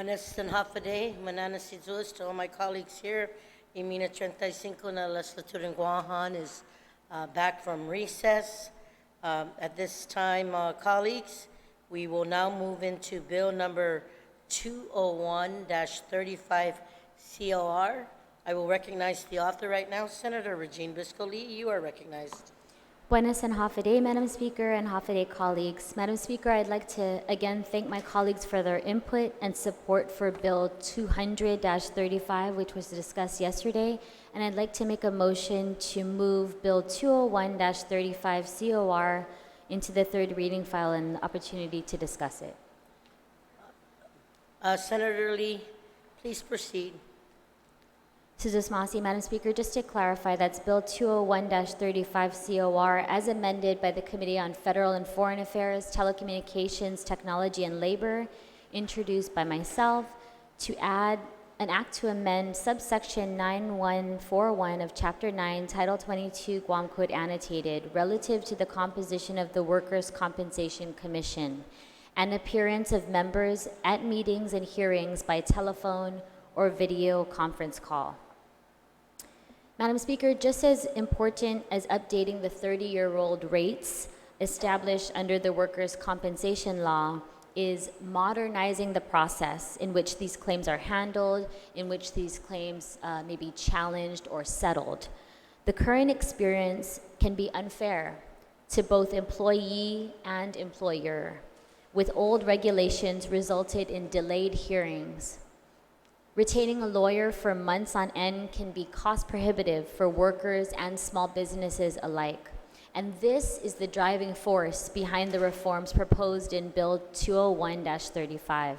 Buenas and half a day. Mananas Sizuas to all my colleagues here. Imina 35 na legislature in Guam is back from recess. At this time, colleagues, we will now move into bill number 201-35 COR. I will recognize the author right now. Senator Regine Bisco-Lee, you are recognized. Buenas and half a day, Madam Speaker, and half a day colleagues. Madam Speaker, I'd like to again thank my colleagues for their input and support for Bill 200-35, which was discussed yesterday. And I'd like to make a motion to move Bill 201-35 COR into the third reading file and the opportunity to discuss it. Senator Lee, please proceed. Susan Masi, Madam Speaker, just to clarify, that's Bill 201-35 COR as amended by the Committee on Federal and Foreign Affairs, Telecommunications, Technology, and Labor, introduced by myself, to add an act to amend subsection 9141 of Chapter 9, Title 22, Guam Code Annotated, relative to the composition of the Workers' Compensation Commission and appearance of members at meetings and hearings by telephone or video conference call. Madam Speaker, just as important as updating the 30-year-old rates established under the Workers' Compensation Law is modernizing the process in which these claims are handled, in which these claims may be challenged or settled. The current experience can be unfair to both employee and employer, with old regulations resulted in delayed hearings. Retaining a lawyer for months on end can be cost prohibitive for workers and small businesses alike. And this is the driving force behind the reforms proposed in Bill 201-35.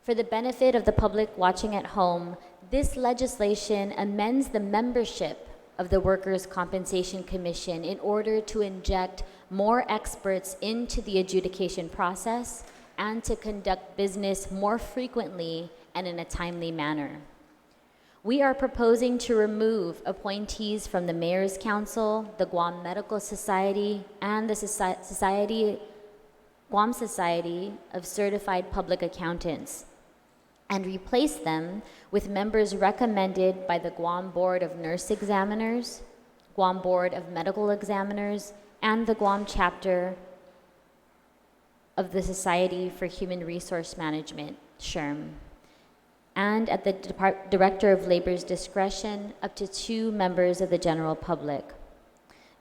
For the benefit of the public watching at home, this legislation amends the membership of the Workers' Compensation Commission in order to inject more experts into the adjudication process and to conduct business more frequently and in a timely manner. We are proposing to remove appointees from the Mayor's Council, the Guam Medical Society, and the Guam Society of Certified Public Accountants, and replace them with members recommended by the Guam Board of Nurse Examiners, Guam Board of Medical Examiners, and the Guam Chapter of the Society for Human Resource Management, SHRM. And at the Director of Labor's discretion, up to 2 members of the general public.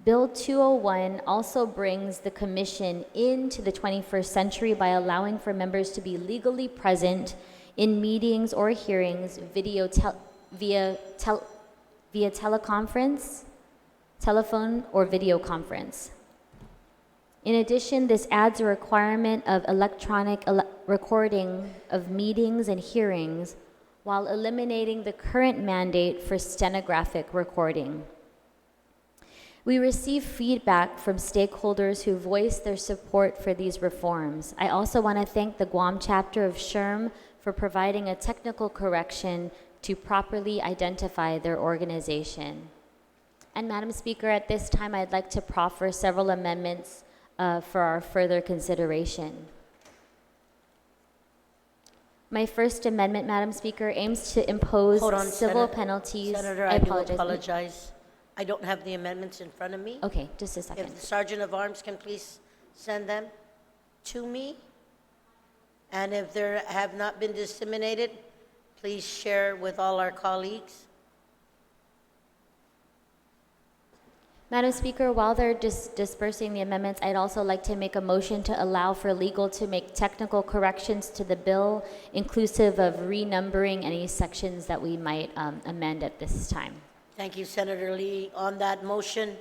Bill 201 also brings the Commission into the 21st century by allowing for members to be legally present in meetings or hearings via teleconference, telephone, or video conference. In addition, this adds a requirement of electronic recording of meetings and hearings while eliminating the current mandate for stenographic recording. We receive feedback from stakeholders who voiced their support for these reforms. I also want to thank the Guam chapter of SHRM for providing a technical correction to properly identify their organization. And Madam Speaker, at this time, I'd like to proffer several amendments for our further consideration. My first amendment, Madam Speaker, aims to impose civil penalties. Senator, I do apologize. I don't have the amendments in front of me. Okay, just a second. If the Sergeant of Arms can please send them to me. And if they have not been disseminated, please share with all our colleagues. Madam Speaker, while they're dispersing the amendments, I'd also like to make a motion to allow for legal to make technical corrections to the bill, inclusive of renumbering any sections that we might amend at this time. Thank you, Senator Lee. On that motion,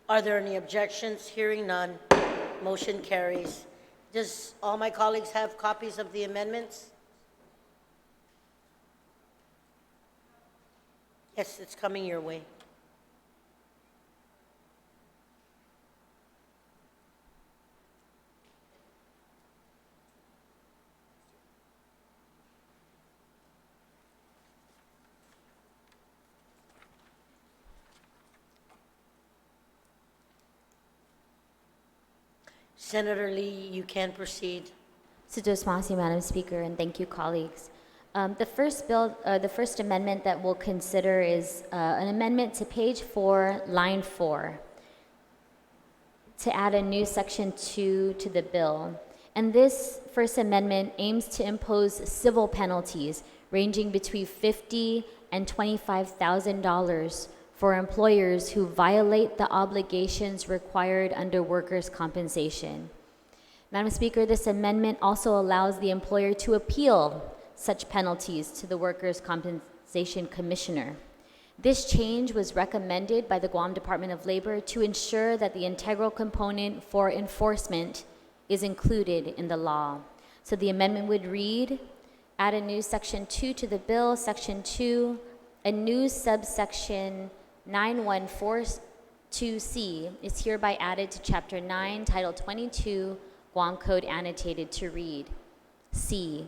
are there any objections? Hearing none, motion carries. Does all my colleagues have copies of the amendments? Yes, it's coming your way. Senator Lee, you can proceed. Sidosmasi, Madam Speaker, and thank you, colleagues. The first amendment that we'll consider is an amendment to page 4, line 4, to add a new section 2 to the bill. And this first amendment aims to impose civil penalties ranging between $50,000 and $25,000 for employers who violate the obligations required under workers' compensation. Madam Speaker, this amendment also allows the employer to appeal such penalties to the Workers' Compensation Commissioner. This change was recommended by the Guam Department of Labor to ensure that the integral component for enforcement is included in the law. So the amendment would read, add a new section 2 to the bill, section 2, a new subsection 9142C is hereby added to chapter 9, title 22, Guam Code annotated to read, C,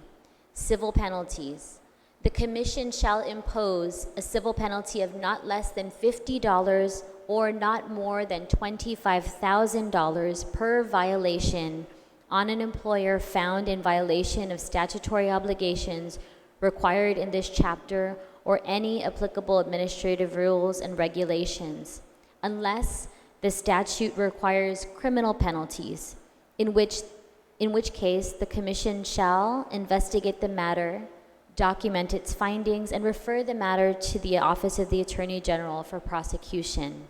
civil penalties. The Commission shall impose a civil penalty of not less than $50 or not more than $25,000 per violation on an employer found in violation of statutory obligations required in this chapter or any applicable administrative rules and regulations, unless the statute requires criminal penalties, in which case the Commission shall investigate the matter, document its findings, and refer the matter to the Office of the Attorney General for prosecution.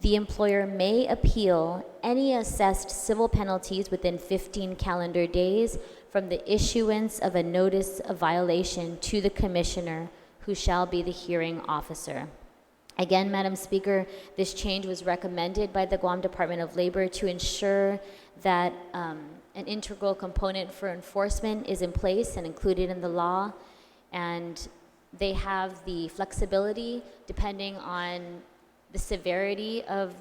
The employer may appeal any assessed civil penalties within 15 calendar days from the issuance of a notice of violation to the Commissioner, who shall be the hearing officer. Again, Madam Speaker, this change was recommended by the Guam Department of Labor to ensure that an integral component for enforcement is in place and included in the law, and they have the flexibility, depending on the severity of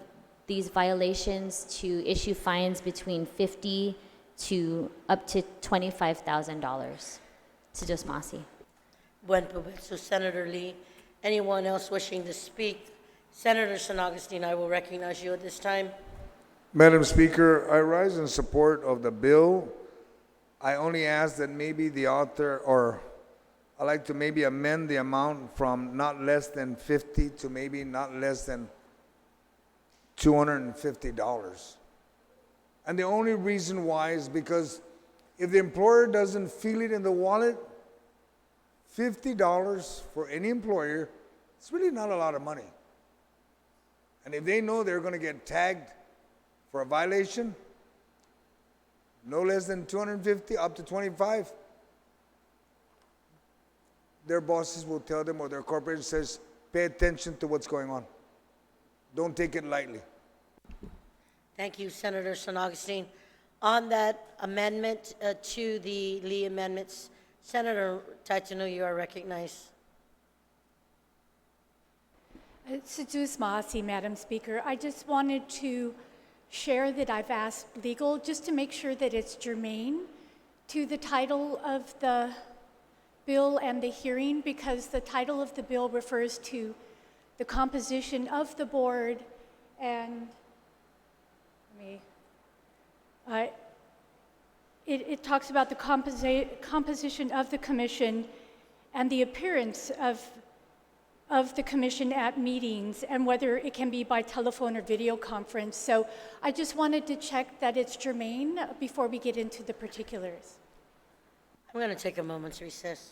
these violations, to issue fines between $50,000 to up to $25,000. Sidosmasi. Buen provecho, Senator Lee. Anyone else wishing to speak? Senator San Augustine, I will recognize you at this time. Madam Speaker, I rise in support of the bill. I only ask that maybe the author, or I'd like to maybe amend the amount from not less than 50 to maybe not less than $250. And the only reason why is because if the employer doesn't feel it in the wallet, $50 for any employer, it's really not a lot of money. And if they know they're going to get tagged for a violation, no less than 250 up to 25, their bosses will tell them, or their corporation says, pay attention to what's going on. Don't take it lightly. Thank you, Senator San Augustine. On that amendment to the Lee amendments, Senator Taitano, you are recognized. Sidosmasi, Madam Speaker. I just wanted to share that I've asked legal just to make sure that it's germane to the title of the bill and the hearing, because the title of the bill refers to the composition of the board, and it talks about the composition of the commission and the appearance of the commission at meetings, and whether it can be by telephone or video conference. So I just wanted to check that it's germane before we get into the particulars. I'm going to take a moment's recess.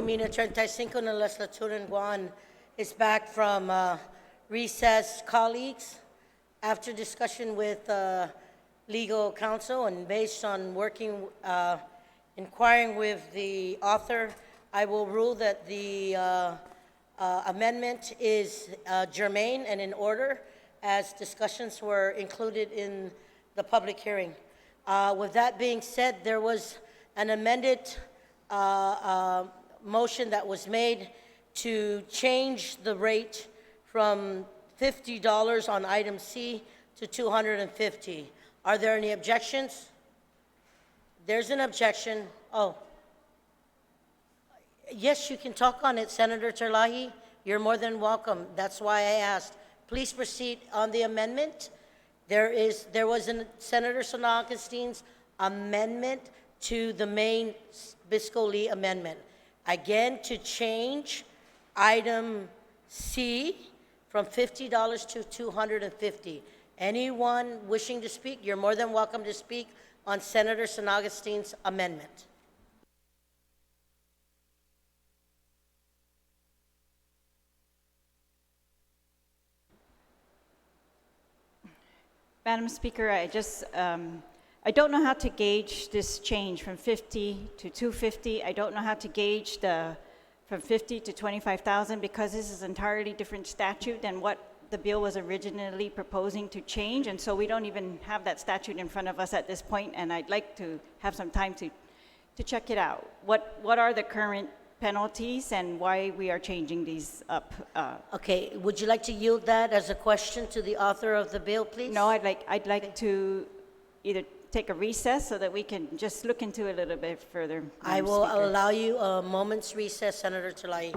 Mina 35 na legislature in Guam is back from recess, colleagues. After discussion with legal counsel and based on inquiring with the author, I will rule that the amendment is germane and in order as discussions were included in the public hearing. With that being said, there was an amended motion that was made to change the rate from $50 on item C to $250. Are there any objections? There's an objection. Oh. Yes, you can talk on it, Senator Terlahi. You're more than welcome. That's why I asked. Please proceed on the amendment. There was Senator Sonagostine's amendment to the main Bisco Lee amendment. Again, to change item C from $50 to $250. Anyone wishing to speak, you're more than welcome to speak on Senator Sonagostine's amendment. Madam Speaker, I don't know how to gauge this change from 50 to 250. I don't know how to gauge from 50 to 25,000 because this is an entirely different statute than what the bill was originally proposing to change, and so we don't even have that statute in front of us at this point, and I'd like to have some time to check it out. What are the current penalties and why we are changing these up? Okay, would you like to yield that as a question to the author of the bill, please? No, I'd like to either take a recess so that we can just look into it a little bit further. I Madam will Speaker. allow you a moment's recess, Senator Talai.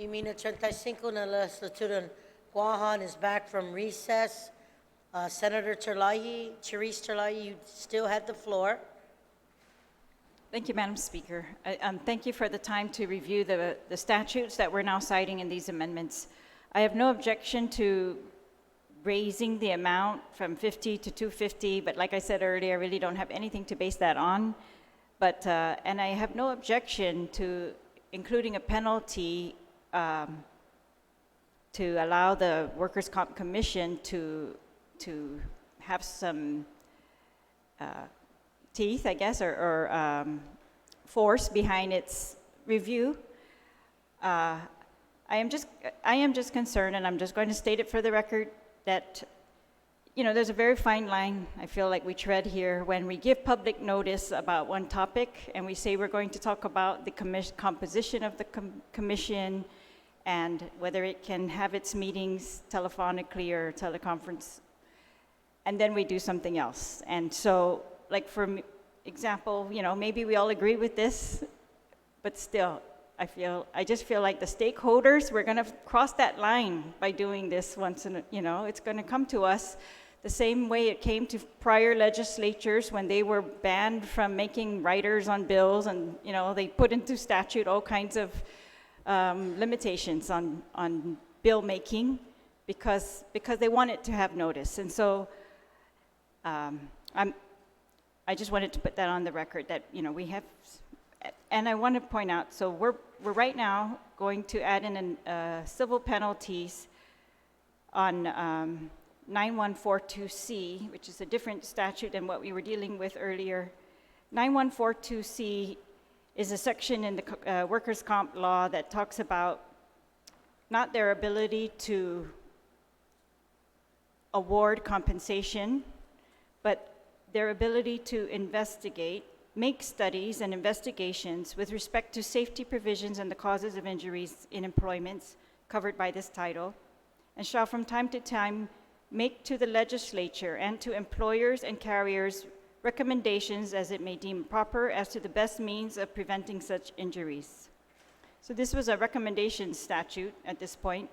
Imina 35 na legislature in Guam is back from recess. Senator Terlahi, Therese Terlahi, you still had the floor. Thank you, Madam Speaker. Thank you for the time to review the statutes that we're now citing in these amendments. I have no objection to raising the amount from 50 to 250, but like I said earlier, I really don't have anything to base that on. But, and I have no objection to including a penalty to allow the Workers' Comp Commission to have some teeth, I guess, or force behind its review. I am just concerned, and I'm just going to state it for the record, that, you know, there's a very fine line I feel like we tread here when we give public notice about one topic and we say we're going to talk about the composition of the commission and whether it can have its meetings telephonically or teleconference, and then we do something else. And so, like for example, you know, maybe we all agree with this, but still, I just feel like the stakeholders, we're going to cross that line by doing this once, you know, it's going to come to us the same way it came to prior legislatures when they were banned from making riders on bills, and, you know, they put into statute all kinds of limitations on bill making because they wanted to have notice. And so I just wanted to put that on the record that, you know, we have. And I want to point out, so we're right now going to add in civil penalties on 9142C, which is a different statute than what we were dealing with earlier. 9142C is a section in the workers' comp law that talks about not their ability to award compensation, but their ability to investigate, make studies and investigations with respect to safety provisions and the causes of injuries in employments covered by this title, and shall from time to time make to the legislature and to employers and carriers recommendations as it may deem proper as to the best means of preventing such injuries. So this was a recommendation statute at this point.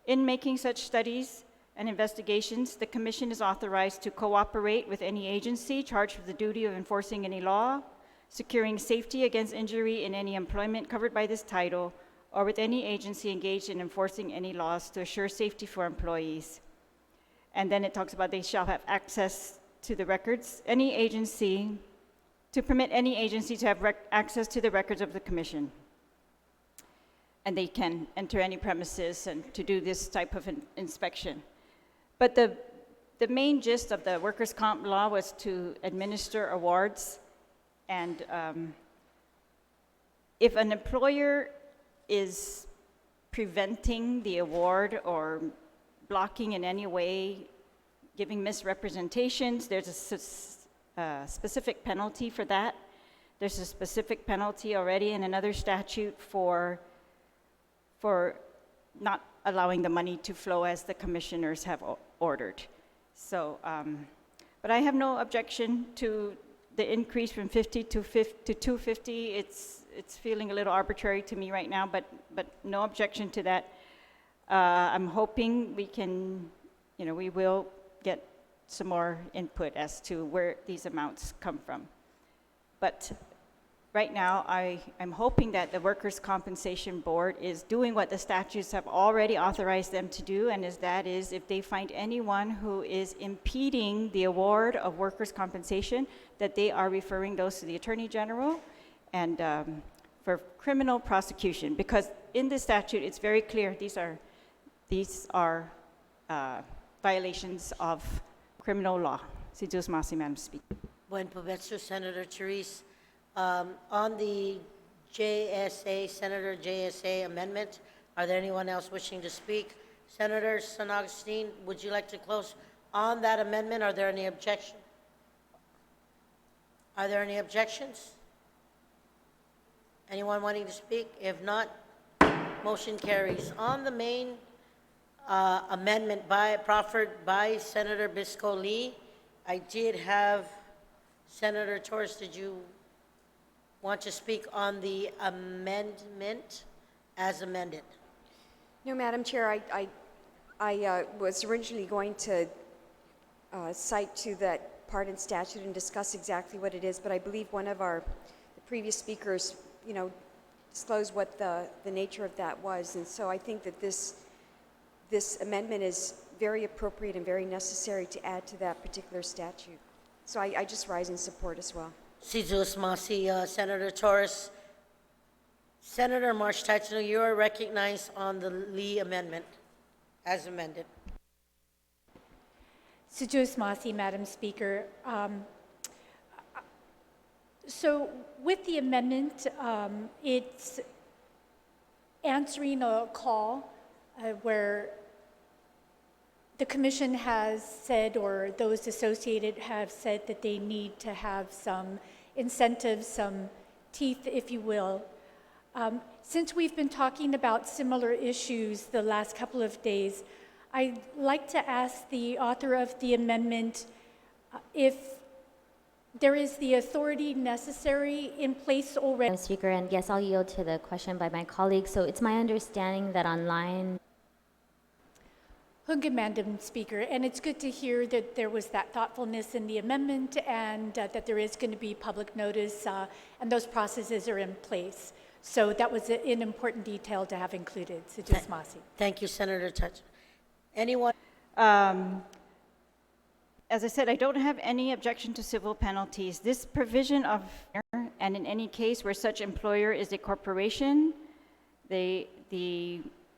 In making such studies and investigations, the Commission is authorized to cooperate with any agency charged with the duty of enforcing any law, securing safety against injury in any employment covered by this title, or with any agency engaged in enforcing any laws to assure safety for employees. And then it talks about they shall have access to the records, any agency, to permit any agency to have access to the records of the Commission. And they can enter any premises and to do this type of inspection. But the main gist of the workers' comp law was to administer awards. And if an employer is preventing the award or blocking in any way, giving misrepresentations, there's a specific penalty for that. There's a specific penalty already in another statute for not allowing the money to flow as the commissioners have ordered. So, but I have no objection to the increase from 50 to 250. It's feeling a little arbitrary to me right now, but no objection to that. I'm hoping we can, you know, we will get some more input as to where these amounts come from. But right now, I'm hoping that the Workers' Compensation Board is doing what the statutes have already authorized them to do, and that is if they find anyone who is impeding the award of workers' compensation, that they are referring those to the Attorney General and for criminal prosecution. Because in the statute, it's very clear these are violations of criminal law. Si Diyos masi, Madam Speaker. Buen provecho, Senator Therese. On the Senator JSA amendment, are there anyone else wishing to speak? Senator San Agustin, would you like to close on that amendment? Are there any objections? Are there any objections? Anyone wanting to speak? If not, motion carries. On the main amendment proffered by Senator Bisco Lee, I did have Senator Torres, did you want to speak on the amendment as amended? No, Madam Chair, I was originally going to cite to that part in statute and discuss exactly what it is, but I believe one of the previous speakers, disclosed what the nature of that was, and so I think that this amendment is very appropriate and very necessary to add to that particular statute. So I just rise in support as well. Si Jules Masi, Senator Torres. Senator March Taitano, you are recognized on the Lee amendment as amended. Sujus Masi, Madam Speaker. So with the amendment, it's answering a call where the commission has said, or those associated have said, that they need to have some incentives, some teeth, if you will. Since we've been talking about similar issues the last couple of days, I'd like to ask the author of the amendment if there is the authority necessary in place already. Madam Speaker, and yes, I'll yield to the question by my colleague. So it's my understanding that online. Hunga, Madam Speaker, and it's good to hear that there was that thoughtfulness in the amendment and that there is going to be public notice and those processes are in place. So that was an important detail to have included. Sujus Masi. Thank you, Senator Taitano. Anyone? As I said, I don't have any objection to civil penalties. This provision of, and in any case where such employer is a corporation, the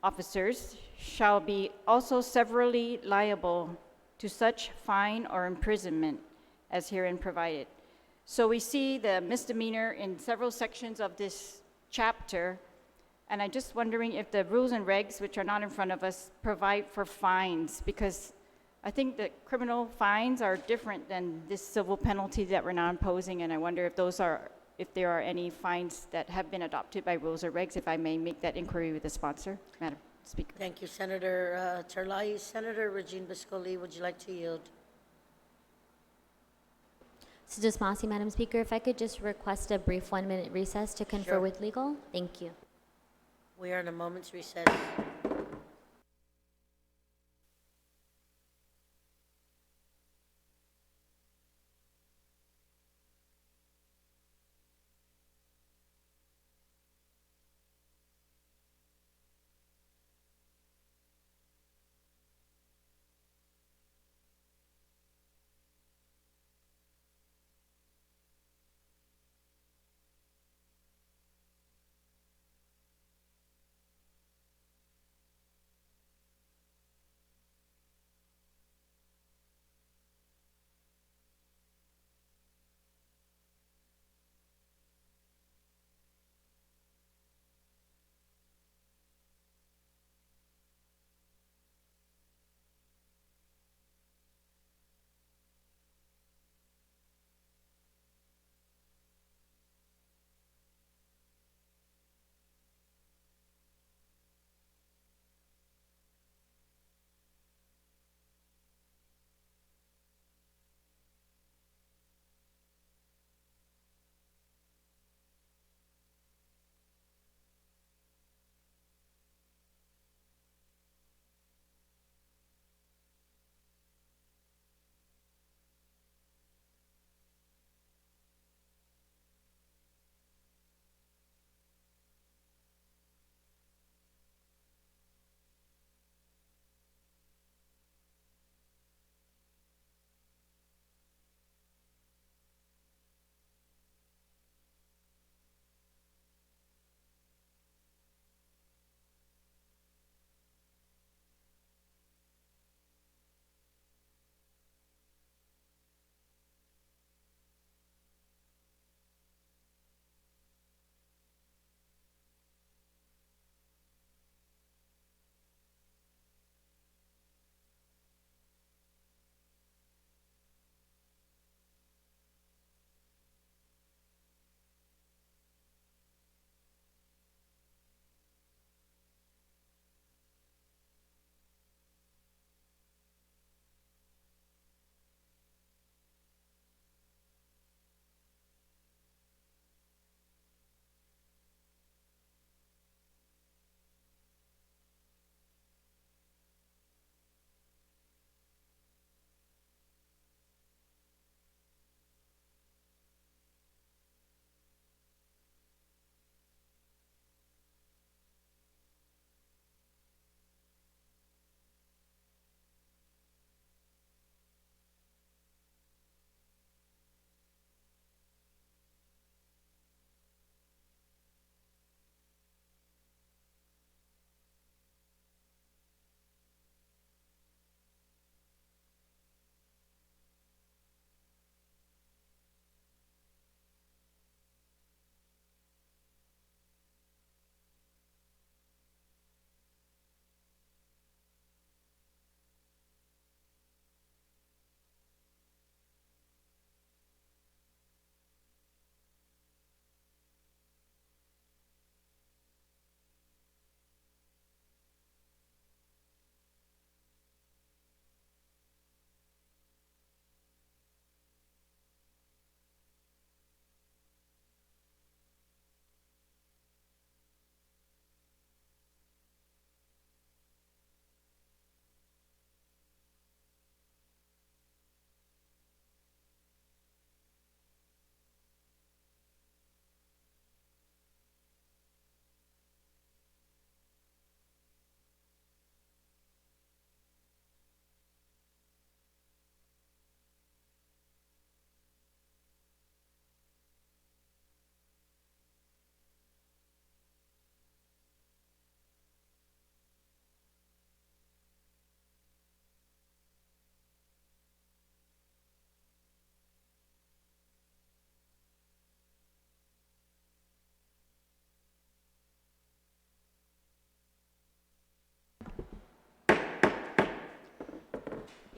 officers shall be also severally liable to such fine or imprisonment as herein provided. So we see the misdemeanor in several sections of this chapter, and I'm just wondering if the rules and regs, which are not in front of us, provide for fines, because I think that criminal fines are different than this civil penalty that we're now imposing, and I wonder if if there are any fines that have been adopted by rules or regs, if I may make that inquiry with the sponsor, Madam Speaker. Thank you, Senator Terlai. Senator Regine Biscoli, would you like to yield? Sujus Masi, Madam Speaker, if I could just request a brief 1-minute recess to confer Sure. with legal. Thank you. We are in a moment's recess.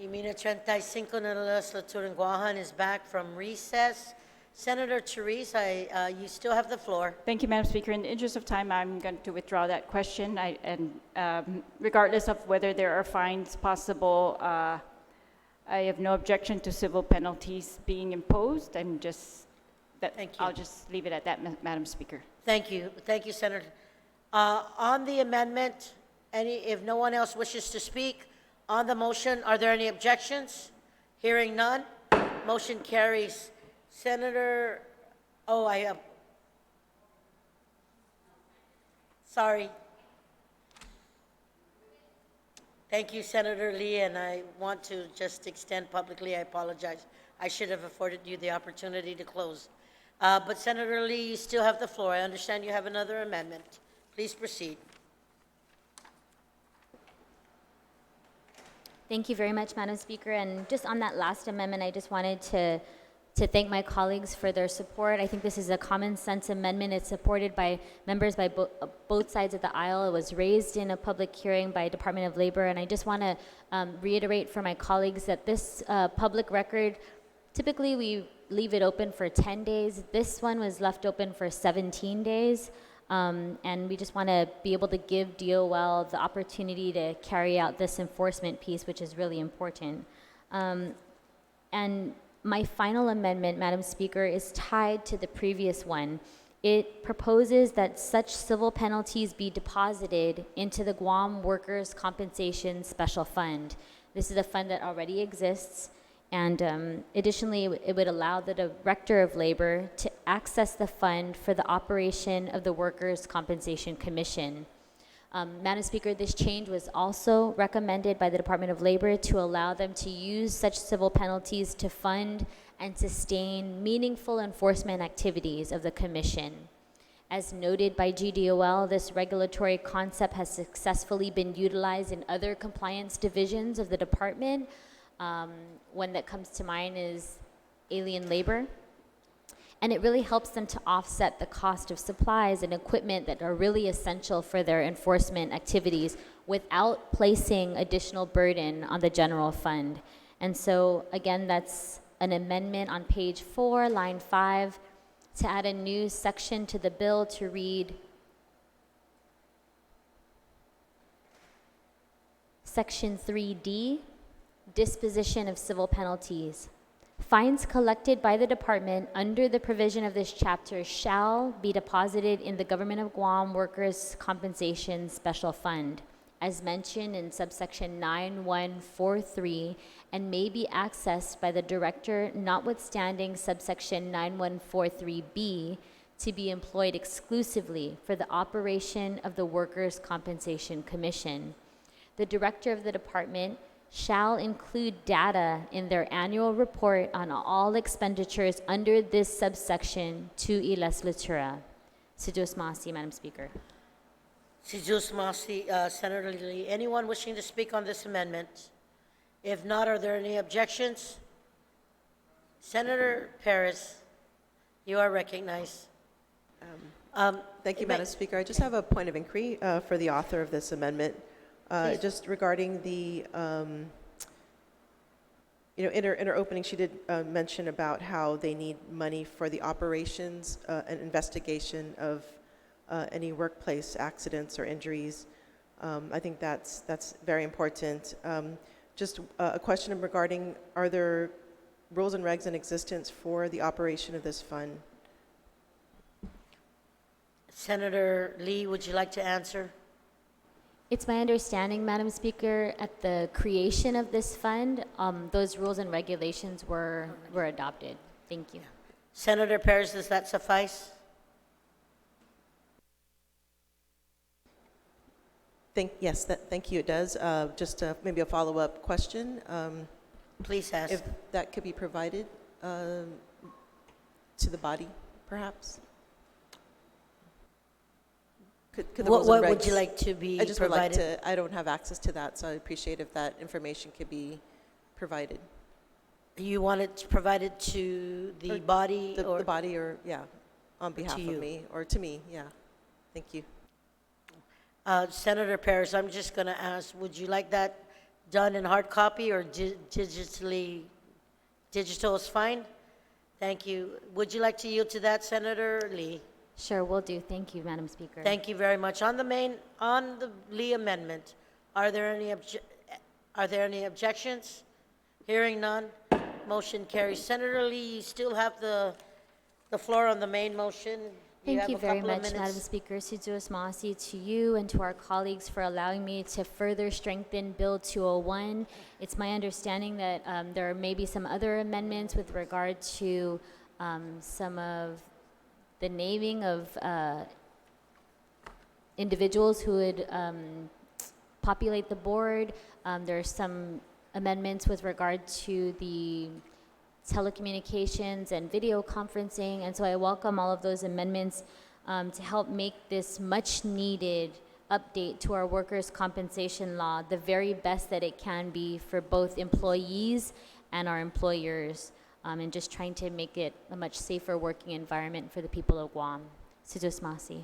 Emina 35 na legislature in Guahan is back from recess. Senator Therese, you still have the floor. Thank you, Madam Speaker. In the interest of time, I'm going to withdraw that question. Regardless of whether there are fines possible, I have no objection to civil penalties being imposed. Thank you. I'll just leave it at that, Madam Speaker. Thank you, Senator. On the amendment, if no one else wishes to speak on the motion, are there any objections? Hearing none, motion carries. Senator, sorry. Thank you, Senator Lee, and I want to just extend publicly, I apologize. I should have afforded you the opportunity to close. But Senator Lee, you still have the floor. I understand you have another amendment. Please proceed. Thank you very much, Madam Speaker. And just on that last amendment, I just wanted to thank my colleagues for their support. I think this is a common sense amendment. It's supported by members by both sides of the aisle. It was raised in a public hearing by Department of Labor. And I just want to reiterate for my colleagues that this public record, typically we leave it open for 10 days. This one was left open for 17 days. And we just want to be able to give DOL the opportunity to carry out this enforcement piece, which is really important. And my final amendment, Madam Speaker, is tied to the previous one. It proposes that such civil penalties be deposited into the Guam Workers' Compensation Special Fund. This is a fund that already exists. And additionally, it would allow the Director of Labor to access the fund for the operation of the Workers' Compensation Commission. Madam Speaker, this change was also recommended by the Department of Labor to allow them to use such civil penalties to fund and sustain meaningful enforcement activities of the Commission. As noted by GDOL, this regulatory concept has successfully been utilized in other compliance divisions of the Department. One that comes to mind is alien labor. And it really helps them to offset the cost of supplies and equipment that are really essential for their enforcement activities without placing additional burden on the general fund. And so, again, that's an amendment on page 4, line 5, to add a new section to the bill to read Section 3D, Disposition of Civil Penalties. Fines collected by the department under the provision of this chapter shall be deposited in the Government of Guam Workers' Compensation Special Fund, as mentioned in subsection 9143, and may be accessed by the director, notwithstanding subsection 9143B, to be employed exclusively for the operation of the Workers' Compensation Commission. The director of the department shall include data in their annual report on all expenditures under this subsection to y legislatura. Si Diyos masi, Madam Speaker. Si Diyos masi, Senator Lee. Anyone wishing to speak on this amendment? If not, are there any objections? Senator Perez, you are recognized. Thank you, Madam Speaker. I just have a point of inquiry for the author of this amendment. Just regarding the, in her opening, she did mention about how they need money for the operations and investigation of any workplace accidents or injuries. I think that's very important. Just a question regarding, are there rules and regs in existence for the operation of this fund? Senator Lee, would you like to answer? It's my understanding, Madam Speaker, at the creation of this fund, those rules and regulations were adopted. Thank you. Senator Perez, does that suffice? Thank you, it does. Just maybe a follow-up question. Please ask. If that could be provided to the body, perhaps? Could the rules and What would regs- you like to be I just would like provided? to, I don't have access to that, so I'd appreciate if that information could be provided. You want it provided to the body or? The body or, yeah, on behalf you. of me, or to me, yeah. Thank you. Senator Perez, I'm just going to ask, would you like that done in hard copy or digital is fine? Thank you. Would you like to yield to that, Senator Lee? Sure, will do. Thank you, Madam Speaker. Thank you very much. On the Lee amendment, are there any objections? Hearing none, motion carries. Senator Lee, you still have the floor on the main motion. Thank have you a very couple of much, Madam minutes. Speaker. Situas Masi, to you and to our colleagues for allowing me to further strengthen Bill 201. It's my understanding that there may be some other amendments with regard to some of the naming of individuals who would populate the board. There are some amendments with regard to the telecommunications and video conferencing, and so I welcome all of those amendments to help make this much needed update to our workers' compensation law the very best that it can be for both employees and our employers, and just trying to make it a much safer working environment for the people of Guam. Situas Masi.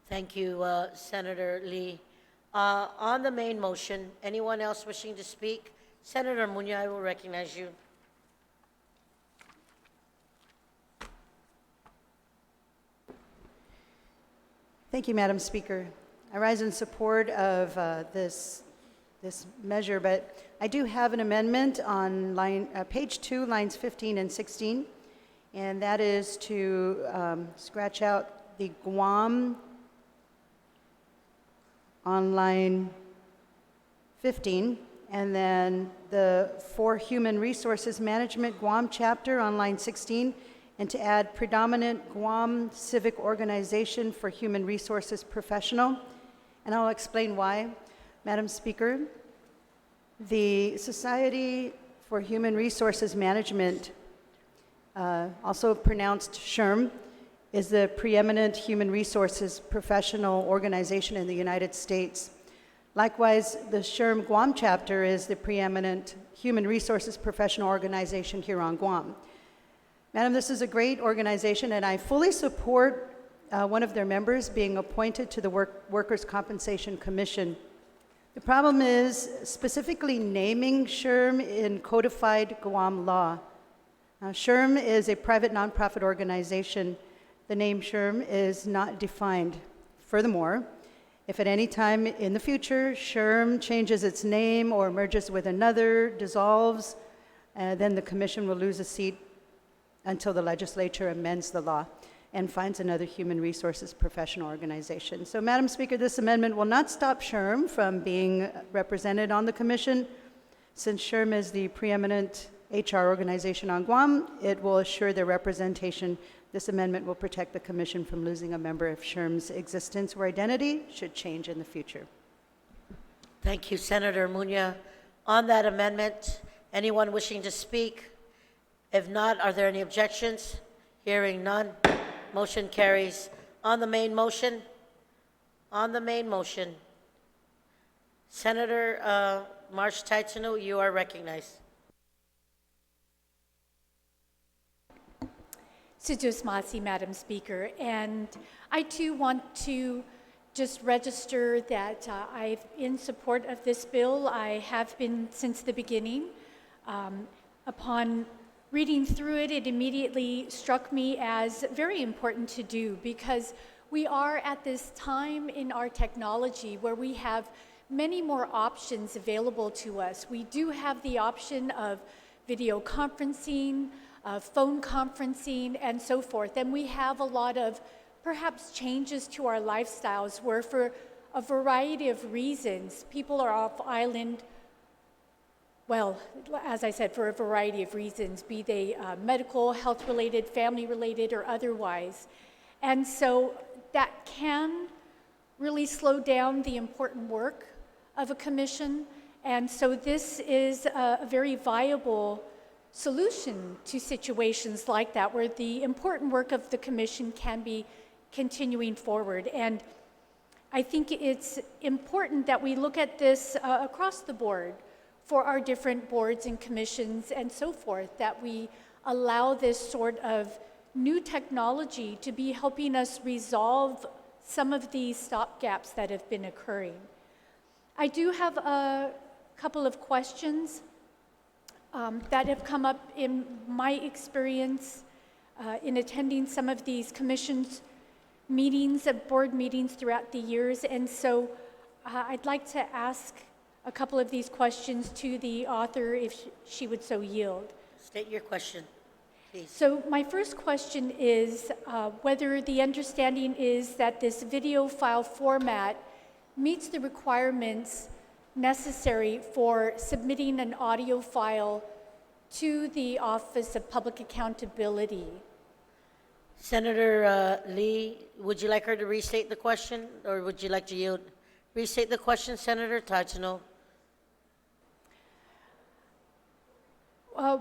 Thank you, Senator Lee. On the main motion, anyone else wishing to speak? Senator Muñoz, I will recognize you. Thank you, Madam Speaker. I rise in support of this measure, but I do have an amendment on page 2, lines 15 and 16, and that is to scratch out the Guam on line 15, and then the for Human Resources Management Guam chapter on line 16, and to add predominant Guam civic organization for human resources professional. And I'll explain why. Madam Speaker, the Society for Human Resources Management, also pronounced SHRM, is the preeminent human resources professional organization in the United States. Likewise, the SHRM Guam chapter is the preeminent human resources professional organization here on Guam. Madam, this is a great organization, and I fully support one of their members being appointed to the Workers' Compensation Commission. The problem is specifically naming SHRM in codified Guam law. Now, SHRM is a private nonprofit organization. The name SHRM is not defined. Furthermore, if at any time in the future SHRM changes its name or merges with another, dissolves, then the commission will lose a seat until the legislature amends the law and finds another human resources professional organization. So, Madam Speaker, this amendment will not stop SHRM from being represented on the commission. Since SHRM is the preeminent HR organization on Guam, it will assure their representation. This amendment will protect the commission from losing a member if SHRM's existence or identity should change in the future. Thank you, Senator Muñoz. On that amendment, anyone wishing to speak? If not, are there any objections? Hearing none, motion carries. On the main motion, Senator Marsh Taitsunu, you are recognized. Situas Masi, Madam Speaker, and I too want to just register that I'm in support of this bill. I have been since the beginning. Upon reading through it, it immediately struck me as very important to do because we are at this time in our technology where we have many more options available to us. We do have the option of video conferencing, phone conferencing, and so forth. And we have a lot of perhaps changes to our lifestyles where for a variety of reasons, people are off island. Well, as I said, for a variety of reasons, be they medical, health-related, family-related, or otherwise. And so that can really slow down the important work of a commission. And so this is a very viable solution to situations like that, where the important work of the commission can be continuing forward. And I think it's important that we look at this across the board for our different boards and commissions and so forth, that we allow this sort of new technology to be helping us resolve some of these stopgaps that have been occurring. I do have a couple of questions that have come up in my experience in attending some of these commissions meetings, board meetings throughout the years. And so I'd like to ask a couple of these questions to the author if she would so yield. State your question, please. So my first question is whether the understanding is that this video file format meets the requirements necessary for submitting an audio file to the Office of Public Accountability. Senator Lee, would you like her to restate the question, or would you like to yield? Restate the question, Senator. I'd to know.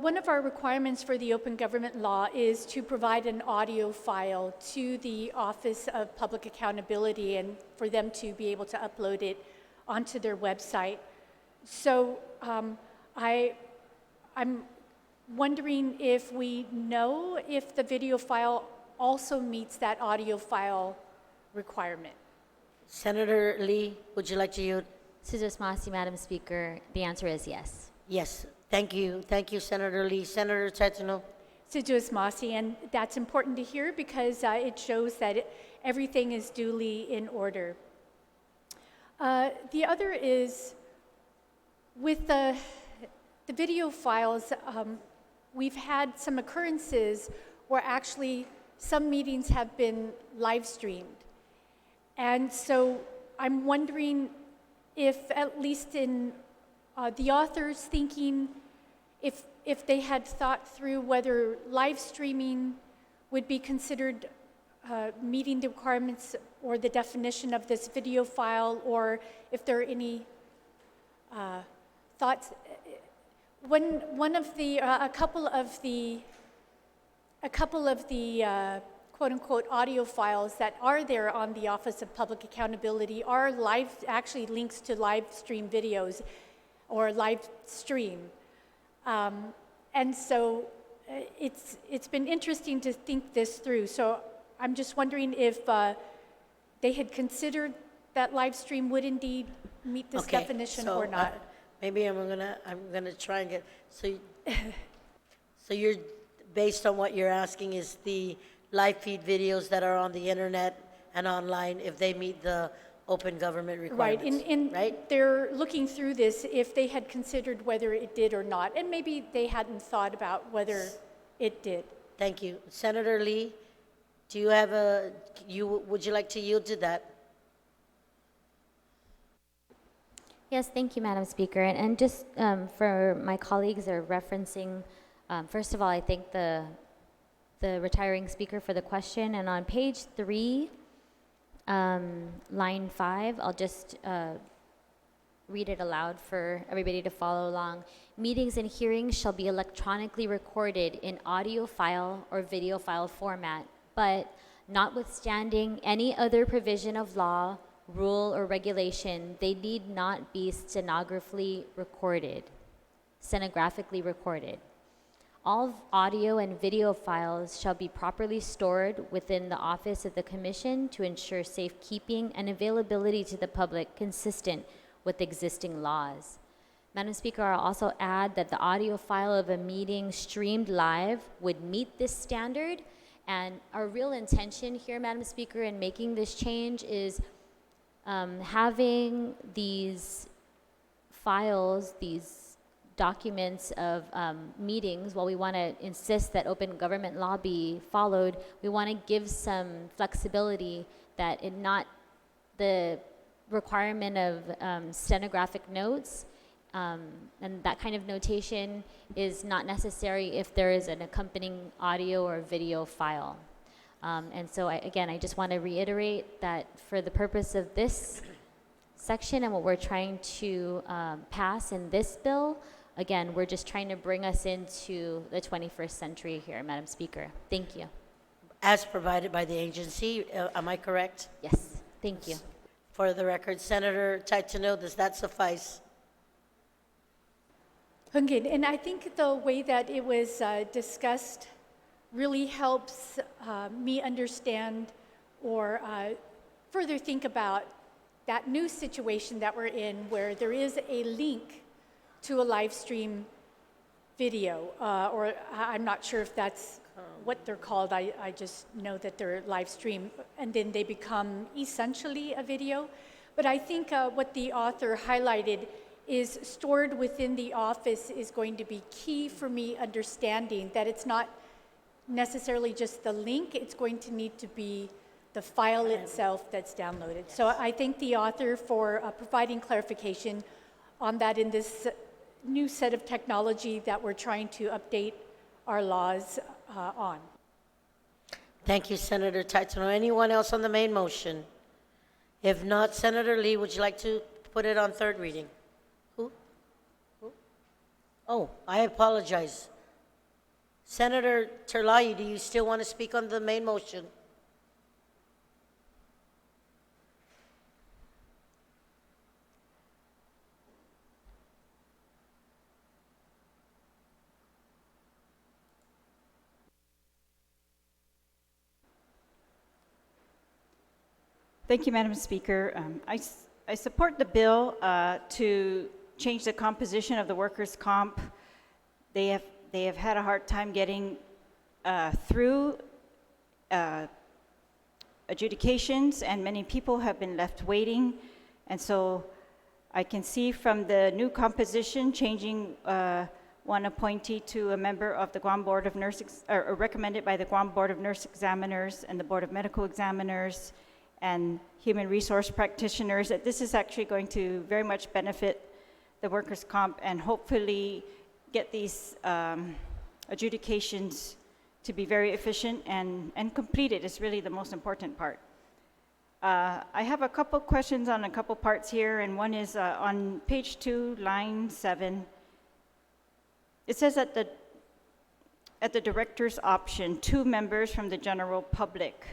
One of our requirements for the open government law is to provide an audio file to the Office of Public Accountability and for them to be able to upload it onto their website. So I'm wondering if we know if the video file also meets that audio file requirement. Senator Lee, would you like to yield? Mrs. Masi, Madam Speaker, the answer is yes. Yes. Thank you. Thank you, Senator Lee. Senator Tatino. Assiduous Masi, and that's important to hear because it shows that everything is duly in order. The other is with the video files, we've had some occurrences where actually some meetings have been live streamed. And so I'm wondering if, at least in the author's thinking, if they had thought through whether live streaming would be considered meeting the requirements or the definition of this video file, or if there are any thoughts. A couple of the quote-unquote audio files that are there on the Office of Public Accountability are actually links to live stream videos or live stream. And so it's been interesting to think this through. So I'm just wondering if they had considered that live stream would indeed meet this definition or not. Maybe I'm gonna try and get so you're based on what you're asking is the live feed videos that are on the internet and online, if they meet the open government requirements. Right, they're looking through this if they had considered whether it did or not, and maybe they hadn't thought about whether it did. Thank you. Senator Lee, do you have would you like to yield to that? Yes, thank you, Madam Speaker. And just for my colleagues are referencing, first of all, I thank the retiring speaker for the question. And on page 3, line 5, I'll just read it aloud for everybody to follow along. Meetings and hearings shall be electronically recorded in audio file or video file format, but notwithstanding any other provision of law, rule, or regulation, they need not be stenographically recorded. All audio and video files shall be properly stored within the office of the Commission to ensure safekeeping and availability to the public consistent with existing laws. Madam Speaker, I'll also add that the audio file of a meeting streamed live would meet this standard, and our real intention here, Madam Speaker, in making this change is having these files, these documents of meetings, while we want to insist that open government law be followed, we want to give some flexibility that it not the requirement of stenographic notes and that kind of notation is not necessary if there is an accompanying audio or video file. And so I just want to reiterate that for the purpose of this section and what we're trying to pass in this bill, again, we're just trying to bring us into the 21st century here, Madam Speaker. Thank you. As provided by the agency, am I correct? Yes, thank you. For the record, Senator Taitano, does that suffice? Hungin, and I think the way that it was discussed really helps me understand or further think about that new situation that we're in where there is a link to a live stream video, or I'm not sure if that's what they're called. I just know that they're live stream, and then they become essentially a video. But I think what the author highlighted is stored within the office is going to be key for me understanding that it's not necessarily just the link, it's going to need to be the file itself that's downloaded. So I thank the author for providing clarification on that in this new set of technology that we're trying to update our laws on. Thank you, Senator Titano. Anyone else on the main motion? If not, Senator Lee, would you like to put it on third reading? Who? Oh, I apologize. Senator Terlayi, do you still want to speak on the main motion? Thank you, Madam Speaker. I support the bill to change the composition of the workers' comp. They have had a hard time getting through adjudications, and many people have been left waiting. And so I can see from the new composition, changing one appointee to a member of the Guam Board of Nurse, or recommended by the Guam Board of Nurse Examiners and the Board of Medical Examiners and human resource practitioners, that this is actually going to very much benefit the workers' comp and hopefully get these adjudications to be very efficient and completed is really the most important part. I have a couple questions on a couple parts here, and one is on page 2, line 7. It says at the director's option, 2 members from the general public.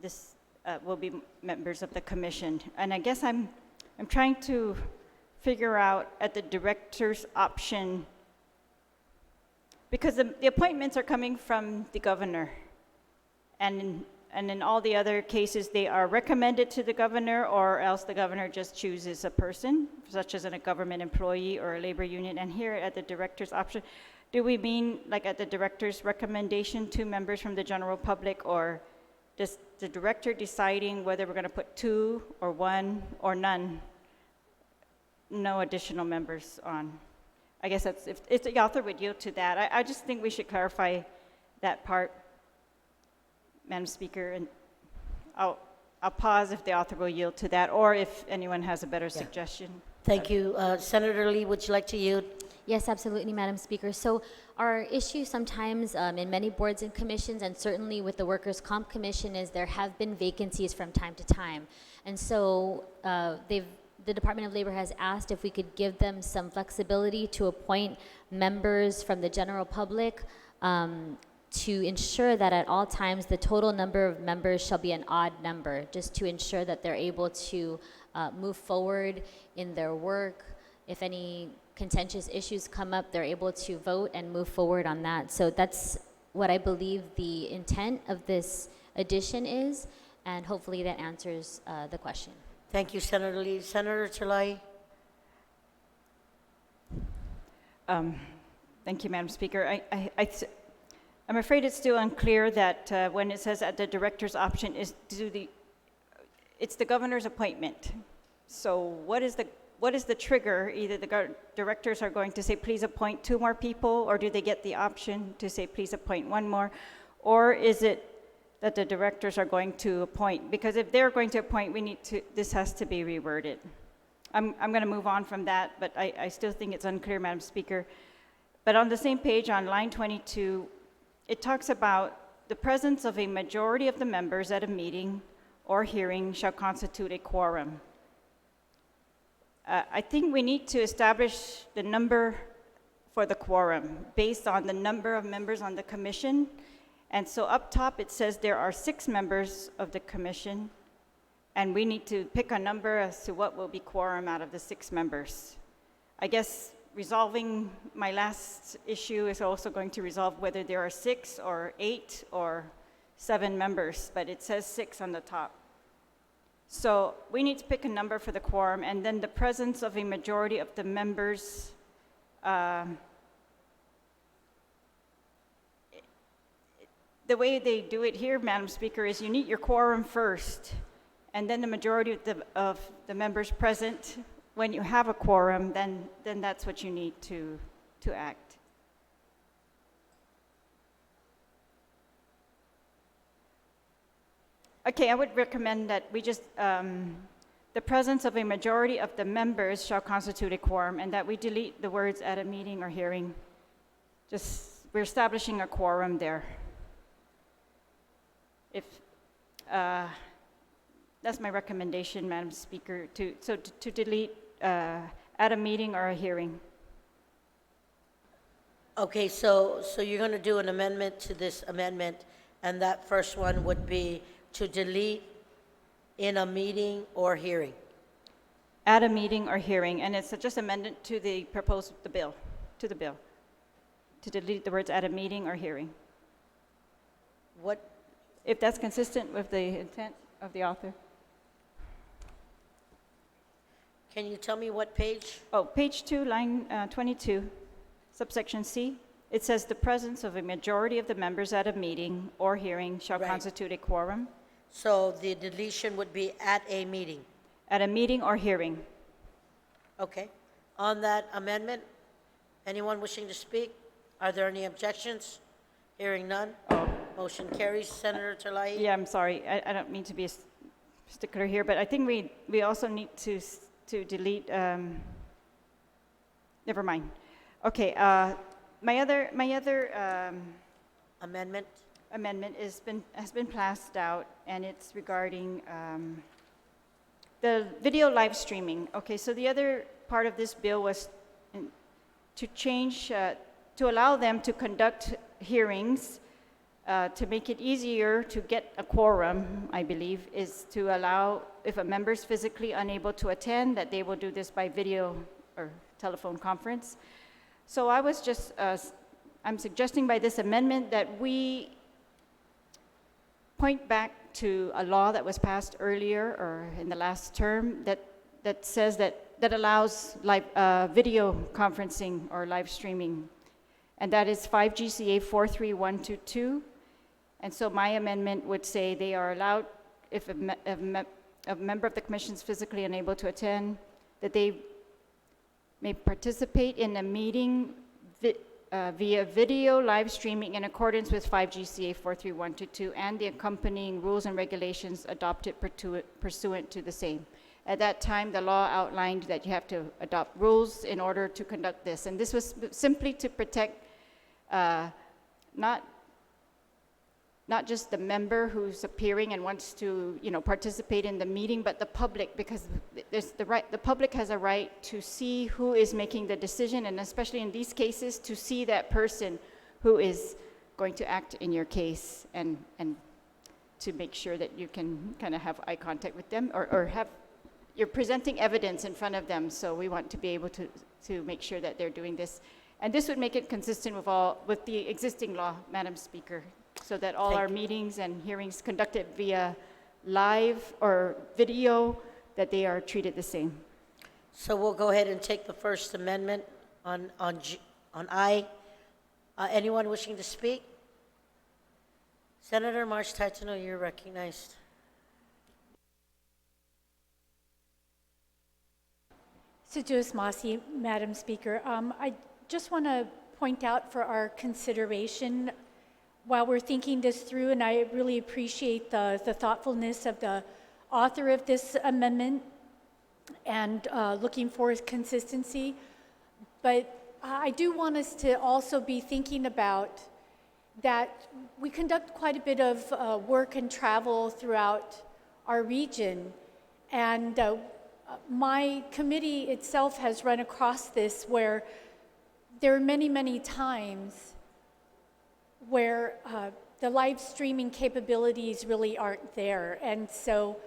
This will be members of the commission. And I guess I'm trying to figure out at the director's option, because the appointments are coming from the governor. And in all the other cases, they are recommended to the governor, or else the governor just chooses a person, such as a government employee or a labor union. And here at the director's option, do we mean like at the director's recommendation, 2 members from the general public, or just the director deciding whether we're going to put 2 or 1 or none, no additional members on? I guess that's, if the author would yield to that. I just think we should clarify that part, Madam Speaker, and I'll pause if the author will yield to that, or if anyone has a better suggestion. Thank you. Senator Lee, would you like to yield? Yes, absolutely, Madam Speaker. So our issue sometimes in many boards and commissions, and certainly with the Workers' Comp Commission, is there have been vacancies from time to time. And so the Department of Labor has asked if we could give them some flexibility to appoint members from the general public to ensure that at all times the total number of members shall be an odd number, just to ensure that they're able to move forward in their work. If any contentious issues come up, they're able to vote and move forward on that. So that's what I believe the intent of this addition is, and hopefully that answers the question. Thank you, Senator Lee. Senator Terlayi? Thank you, Madam Speaker. I'm afraid it's still unclear that when it says at the director's option, it's the governor's appointment. So what is the trigger? Either the directors are going to say, please appoint 2 more people, or do they get the option to say, please appoint 1 more? Or is it that the directors are going to appoint? Because if they're going to appoint, this has to be reworded. I'm going to move on from that, but I still think it's unclear, Madam Speaker. But on the same page, on line 22, it talks about the presence of a majority of the members at a meeting or hearing shall constitute a quorum. I think we need to establish the number for the quorum based on the number of members on the commission. And so up top, it says there are 6 members of the commission, and we need to pick a number as to what will be quorum out of the 6 members. I guess resolving my last issue is also going to resolve whether there are 6 or 8 or 7 members, but it says 6 on the top. So we need to pick a number for the quorum, and then the presence of a majority of the members. The way they do it here, Madam Speaker, is you need your quorum first, and then the majority of the members present. When you have a quorum, then that's what you need to act. Okay, I would recommend that we just, the presence of a majority of the members shall constitute a quorum, and that we delete the words at a meeting or hearing. We're establishing a quorum there. If, that's my recommendation, Madam Speaker, to delete at a meeting or a hearing. Okay, so you're going to do an amendment to this amendment, and that first one would be to delete in a meeting or hearing. At a meeting or hearing, and it's just amendment to the bill, to delete the words at a meeting or hearing. What, If that's consistent with the intent of the author. can you tell me what page? Oh, page 2, line 22, subsection C. It says the presence of a majority of the members at a meeting or hearing shall Right. constitute a quorum. So the deletion would be at a meeting. At a meeting or hearing. Okay. On that amendment, anyone wishing to speak? Are there any objections? Hearing none. Oh, Motion carries. Senator Talai? yeah, I'm sorry. I don't mean to be a stickler here, but I think we also need to delete, never mind. Okay, my other Amendment? amendment has been passed out, and it's regarding the video live streaming. Okay, so the other part of this bill was to change, to allow them to conduct hearings, to make it easier to get a quorum, I believe, is to allow, if a member is physically unable to attend, that they will do this by video or telephone conference. So I was just, I'm suggesting by this amendment that we point back to a law that was passed earlier or in the last term that says that allows live video conferencing or live streaming, and that is 5 GCA 43122. And so my amendment would say they are allowed, if a member of the commission is physically unable to attend, that they may participate in a meeting via video live streaming in accordance with 5 GCA 43122 and the accompanying rules and regulations adopted pursuant to the same. At that time, the law outlined that you have to adopt rules in order to conduct this. And this was simply to protect not just the member who's appearing and wants to, participate in the meeting, but the public, because the public has a right to see who is making the decision, and especially in these cases, to see that person who is going to act in your case, and to make sure that you can kind of have eye contact with them, or you're presenting evidence in front of them. So we want to be able to make sure that they're doing this, and this would make it consistent with the existing law, Madam Speaker, so that all our meetings and hearings conducted via live or video, that they are treated the same. So we'll go ahead and take the First Amendment on I. Anyone wishing to speak? Senator March Taitano, you're recognized. Sejus Masi, Madam Speaker. I just want to point out for our consideration while we're thinking this through, and I really appreciate the thoughtfulness of the author of this amendment and looking for consistency. But I do want us to also be thinking about that we conduct quite a bit of work and travel throughout our region. And my committee itself has run across this where there are many, many times where the live streaming capabilities really aren't there. And so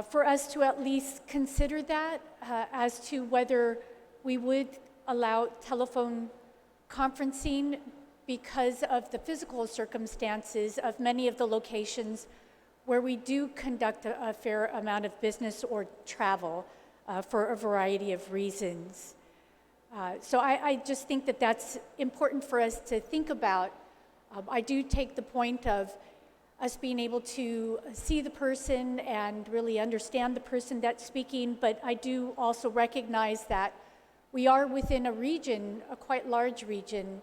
for us to at least consider that as to whether we would allow telephone conferencing because of the physical circumstances of many of the locations where we do conduct a fair amount of business or travel for a variety of reasons. So I just think that that's important for us to think about. I do take the point of us being able to see the person and really understand the person that's speaking, but I do also recognize that we are within a region, a quite large region,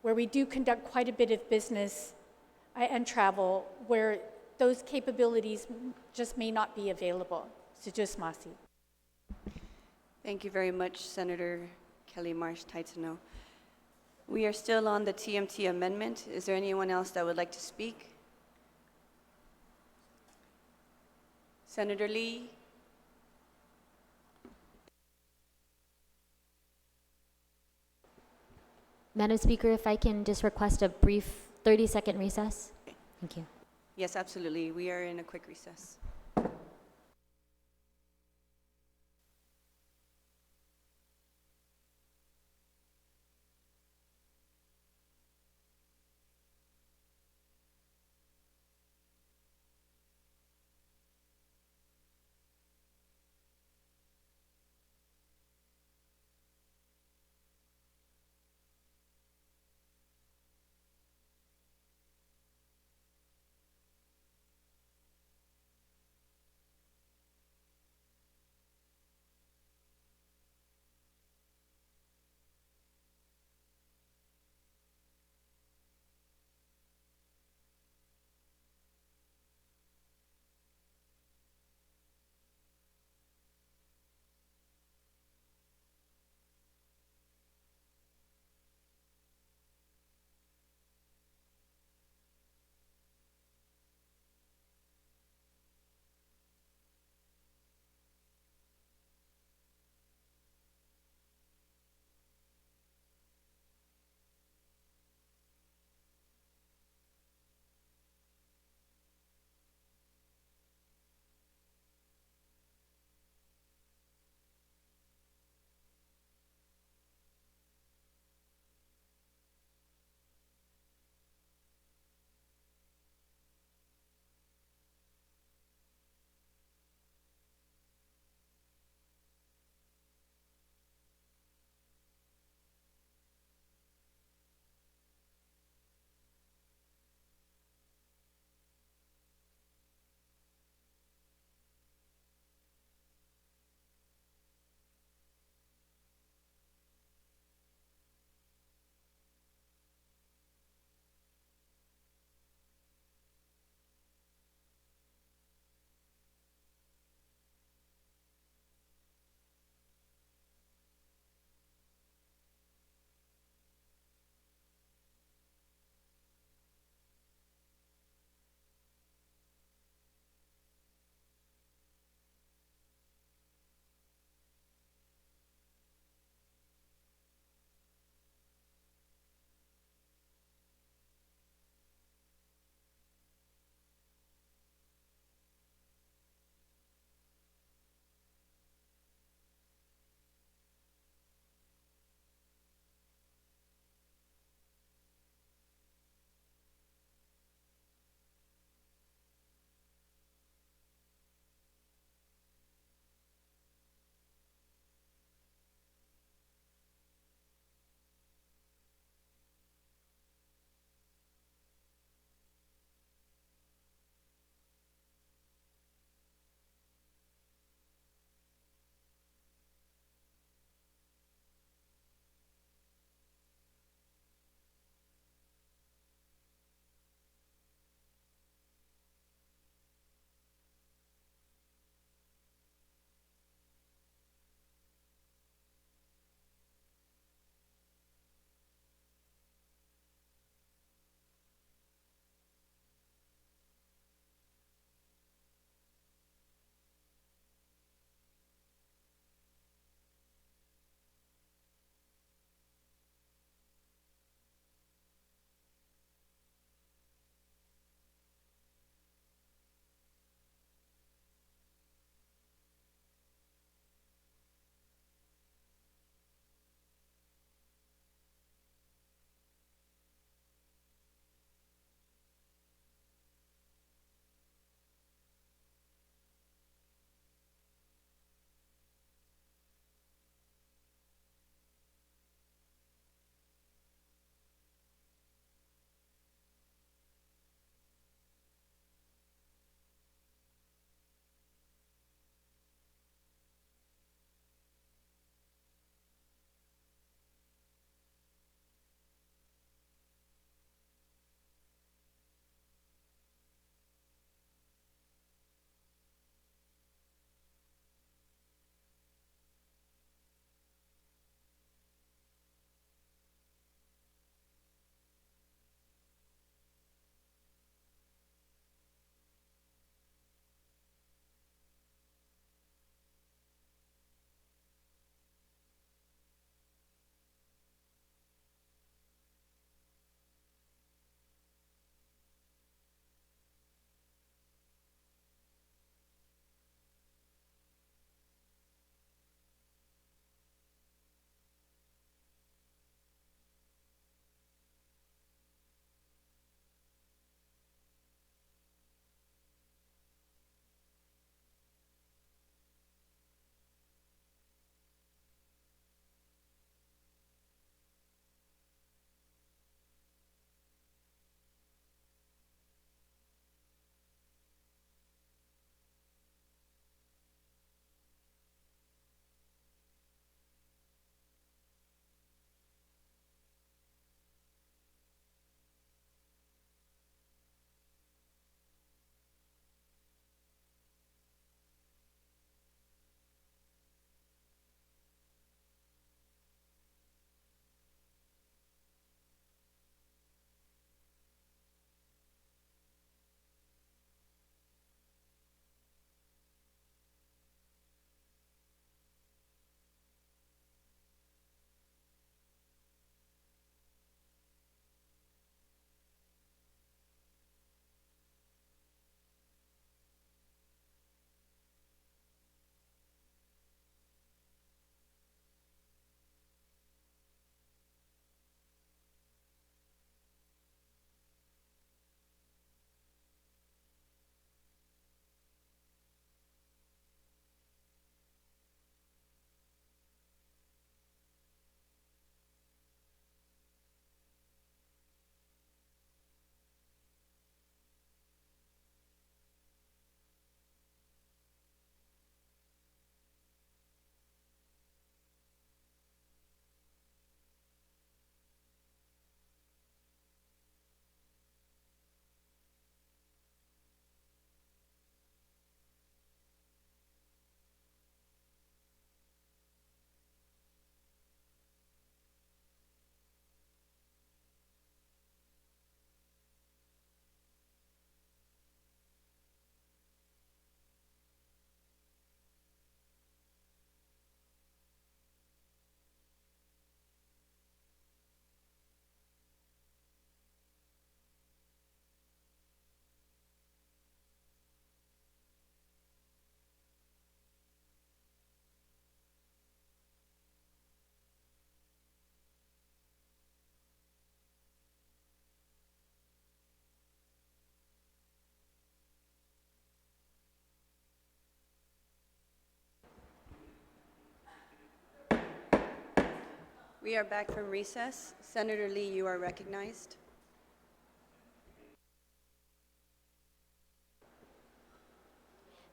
where we do conduct quite a bit of business and travel, where those capabilities just may not be available. So just Masi. Thank you very much, Senator Kelly Marsh Taitano. We are still on the TMT amendment. Is there anyone else that would like to speak? Senator Lee? Madam Speaker, if I can just request a brief 30-second recess? Thank you. Yes, absolutely. We are in a quick recess. We are back from recess. Senator Lee, you are recognized.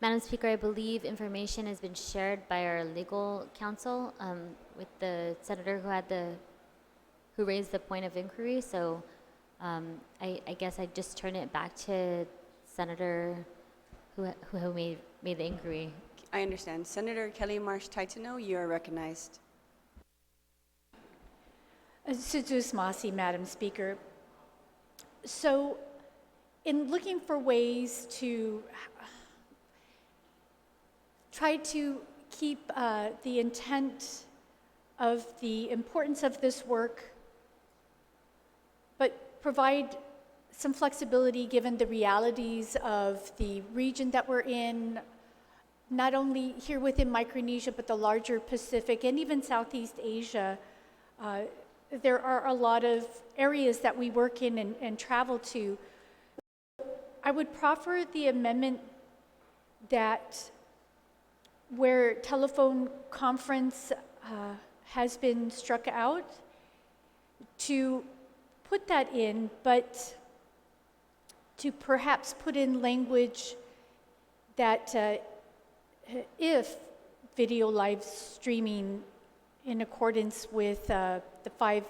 Madam Speaker, I believe information has been shared by our legal counsel with the senator who raised the point of inquiry. So I guess I'd just turn it back to Senator who made the inquiry. I understand. Senator Kelly Marsh Titano, you are recognized. Sujus Masi, Madam Speaker. So, in looking for ways to try to keep the intent of the importance of this work, but provide some flexibility given the realities of the region that we're in, not only here within Micronesia, but the larger Pacific and even Southeast Asia. There are a lot of areas that we work in and travel to. I would proffer the amendment that where telephone conference has been struck out, to put that in, but to perhaps put in language that if video live streaming in accordance with the 5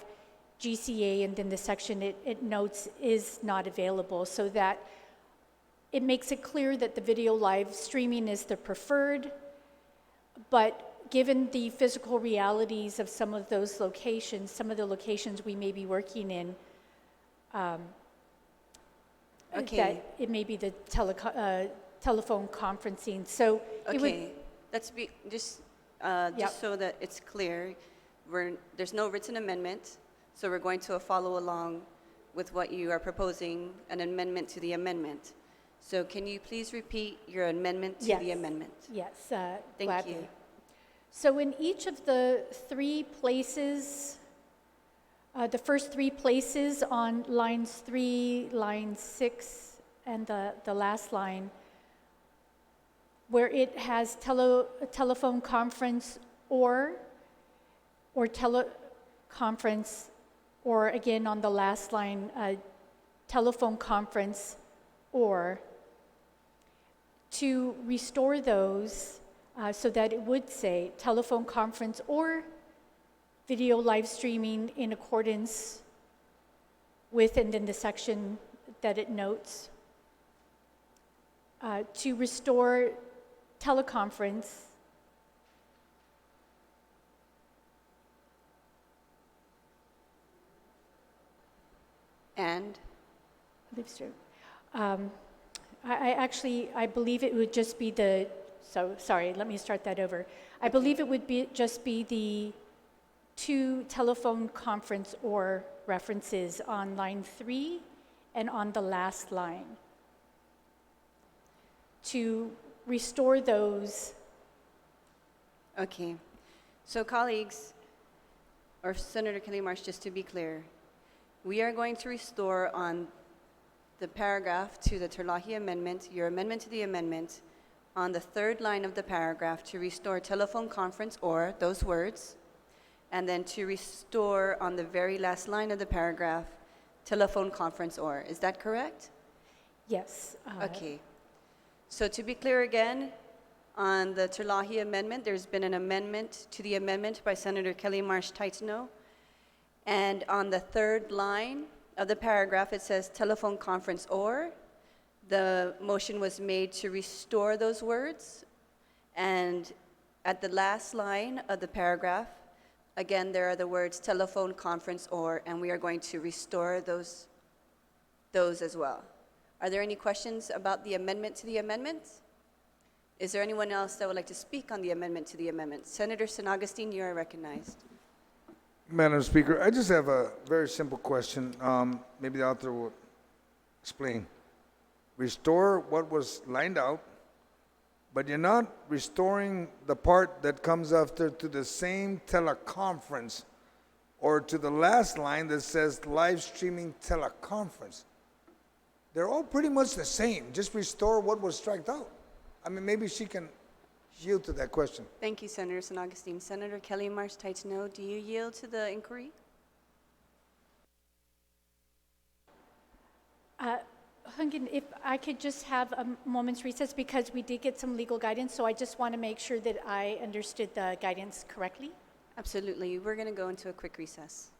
GCA and then the section it notes is not available, so that it makes it clear that the video live streaming is the preferred, but given the physical realities of some of those locations, some of the locations we may be working in, that it may be the telephone conferencing. So it would, Okay, let's be, just Yep. so that it's clear, there's no written amendment, so we're going to follow along with what you are proposing, an amendment to the amendment. So can you please repeat your amendment to the Yes. amendment? yes, Thank gladly. you. So in each of the 3 places, the first 3 places on lines 3, line 6, and the last line, where it has telephone conference or teleconference, or again on the last line, telephone conference, or to restore those so that it would say telephone conference or video live streaming in accordance with, and then the section that it notes, to restore teleconference And live stream. I believe it would just be sorry, let me start that over. I believe it would just be the 2 telephone conference or references on line 3 and on the last line, to restore those. Okay, so colleagues, or Senator Kelly Marsh, just to be clear, we are going to restore on the paragraph to the Terlahi amendment, your amendment to the amendment, on the 3rd line of the paragraph to restore telephone conference or those words, and then to restore on the very last line of the paragraph, telephone conference or. Is that correct? Yes. Okay. So to be clear again, on the Terlahi amendment, there's been an amendment to the amendment by Senator Kelly Marsh Titano. And on the 3rd line of the paragraph, it says telephone conference or. The motion was made to restore those words. And at the last line of the paragraph, again, there are the words telephone conference or, and we are going to restore those as well. Are there any questions about the amendment to the amendment? Is there anyone else that would like to speak on the amendment to the amendment? Senator San Augustine, you are recognized. Madam Speaker, I just have a very simple question. Maybe the author will explain. Restore what was lined out, but you're not restoring the part that comes after to the same teleconference or to the last line that says live streaming teleconference. They're all pretty much the same. Just restore what was struck out. I mean, maybe she can yield to that question. Thank you, Senator San Augustine. Senator Kelly Marsh Taitano, do you yield to the inquiry? Hungan, if I could just have a moment's recess because we did get some legal guidance, so I just want to make sure that I understood the guidance correctly. Absolutely. We're going to go into a quick recess.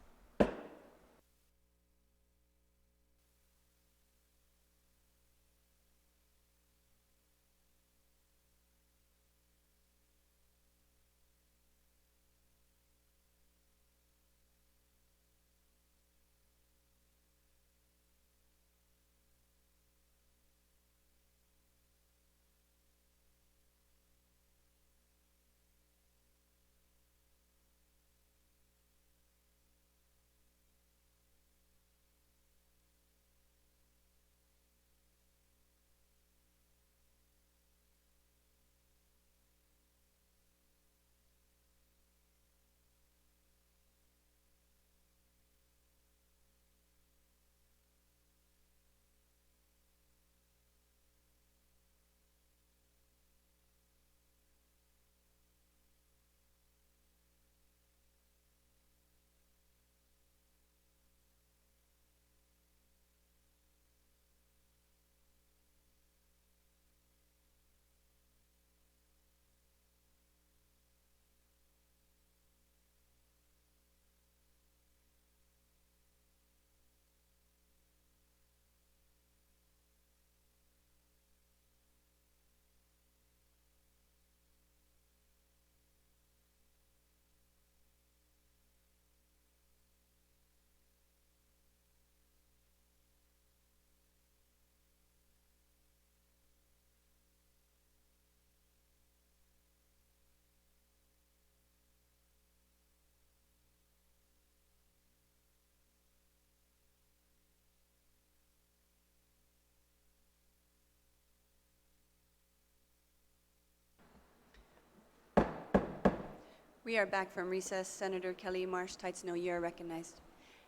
We are back from recess. Senator Kelly Marsh Taitano, you are recognized.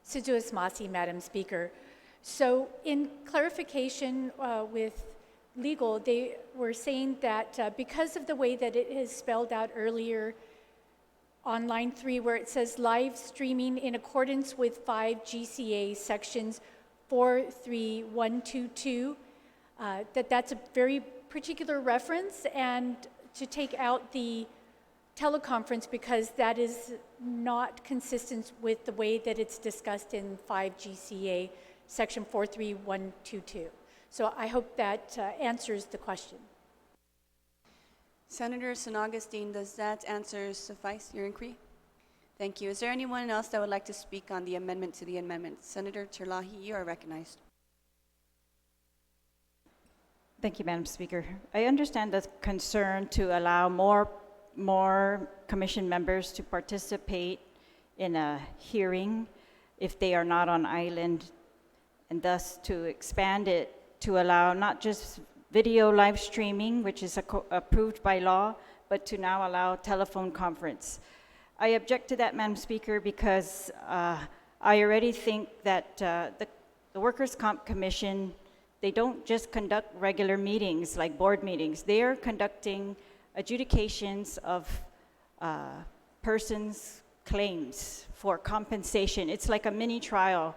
Sijuas Masi, Madam Speaker. So in clarification with legal, they were saying that because of the way that it is spelled out earlier on line 3, where it says live streaming in accordance with 5 GCA sections 43122, that's a very particular reference, and to take out the teleconference because that is not consistent with the way that it's discussed in 5 GCA section 43122. So I hope that answers the question. Senator San Augustine, does that answer suffice your inquiry? Thank you. Is there anyone else that would like to speak on the amendment to the amendment? Senator Terlahi, you are recognized. Thank you, Madam Speaker. I understand the concern to allow more commission members to participate in a hearing if they are not on island, and thus to expand it to allow not just video live streaming, which is approved by law, but to now allow telephone conference. I object to that, Madam Speaker, because I already think that the Workers' Comp Commission, they don't just conduct regular meetings like board meetings. They are conducting adjudications of persons' claims for compensation. It's like a mini trial,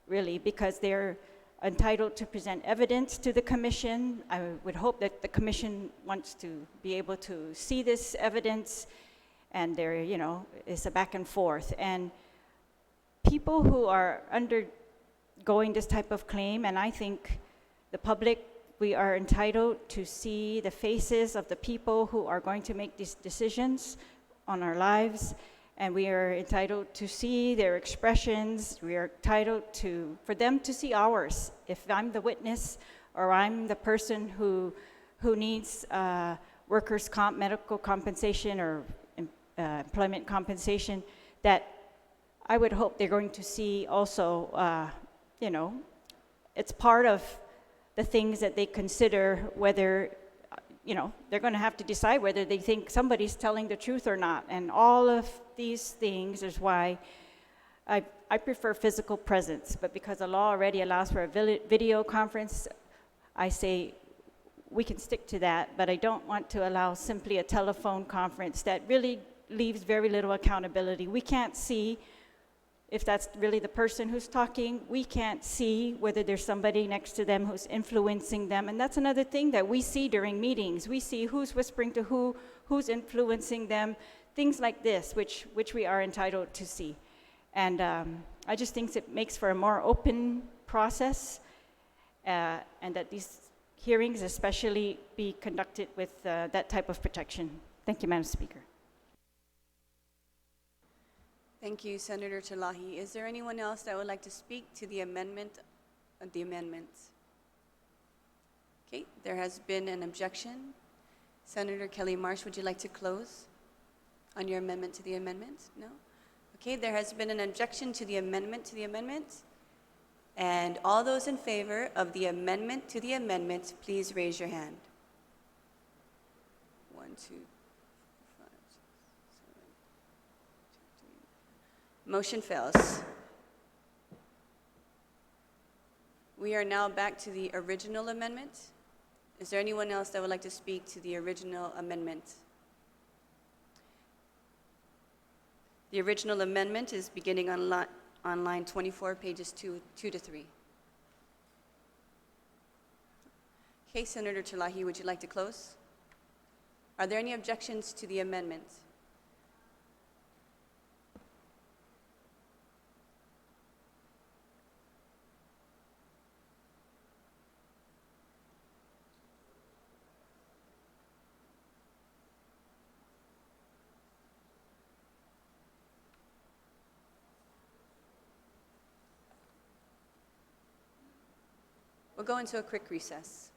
really, because they're entitled to present evidence to the commission. I would hope that the commission wants to be able to see this evidence, and there, is a back and forth. And people who are undergoing this type of claim, and I think the public, we are entitled to see the faces of the people who are going to make these decisions on our lives, and we are entitled to see their expressions. We are entitled for them to see ours. If I'm the witness or I'm the person who needs workers' comp, medical compensation, or employment compensation, that I would hope they're going to see also, it's part of the things that they consider, whether, they're going to have to decide whether they think somebody's telling the truth or not. And all of these things is why I prefer physical presence. But because the law already allows for a video conference, I say we can stick to that, but I don't want to allow simply a telephone conference that really leaves very little accountability. We can't see if that's really the person who's talking. We can't see whether there's somebody next to them who's influencing them. And that's another thing that we see during meetings. We see who's whispering to who, who's influencing them, things like this, which we are entitled to see. And I just think it makes for a more open process, and that these hearings especially be conducted with that type of protection. Thank you, Madam Speaker. Thank you, Senator Talahi. Is there anyone else that would like to speak to the amendment of the amendments? Okay, there has been an objection. Senator Kelly Marsh, would you like to close on your amendment to the amendment? No? Okay, there has been an objection to the amendment to the amendment. And all those in favor of the amendment to the amendment, please raise your hand. 1, 2, 5, 6, 7, 2, 3. Motion fails. We are now back to the original amendment. Is there anyone else that would like to speak to the original amendment? The original amendment is beginning on line 24, pages 2 to 3. Okay, Senator Talahi, would you like to close? Are there any objections to the amendment? We'll go into a quick recess.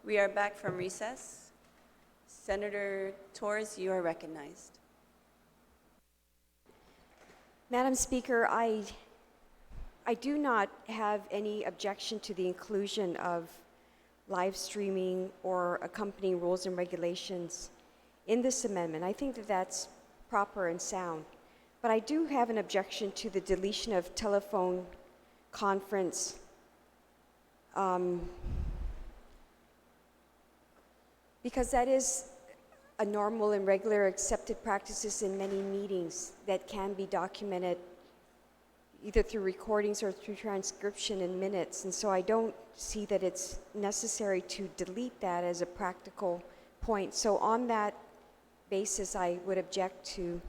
We are back from recess. Senator Torres, you are recognized. Madam Speaker, I do not have any objection to the inclusion of live streaming or accompanying rules and regulations in this amendment. I think that that's proper and sound. But I do have an objection to the deletion of telephone conference because that is a normal and regular accepted practices in many meetings that can be documented either through recordings or through transcription in minutes. And so I don't see that it's necessary to delete that as a practical point. So on that basis, I would object to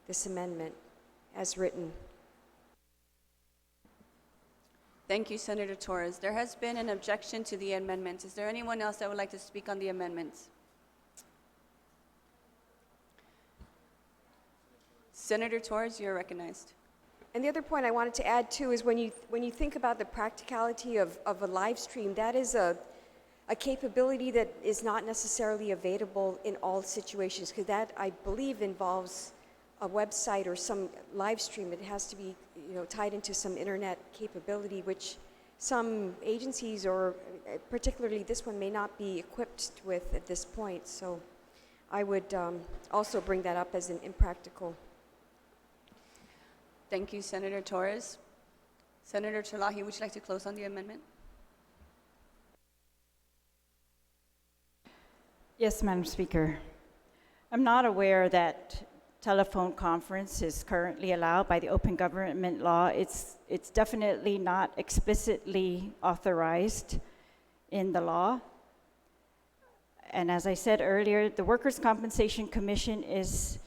this amendment as written. Thank you, Senator Torres. There has been an objection to the amendment. Is there anyone else that would like to speak on the amendments? Senator Torres, you're recognized. And the other point I wanted to add too is when you think about the practicality of a live stream, that is a capability that is not necessarily available in all situations, because that, I believe, involves a website or some live stream. It has to be, tied into some internet capability, which some agencies, or particularly this one, may not be equipped with at this point. So I would also bring that up as an impractical. Thank you, Senator Torres. Senator Terlahi, would you like to close on the amendment? Yes, Madam Speaker. I'm not aware that telephone conference is currently allowed by the open government law. It's definitely not explicitly authorized in the law. And as I said earlier, the Workers' Compensation Commission is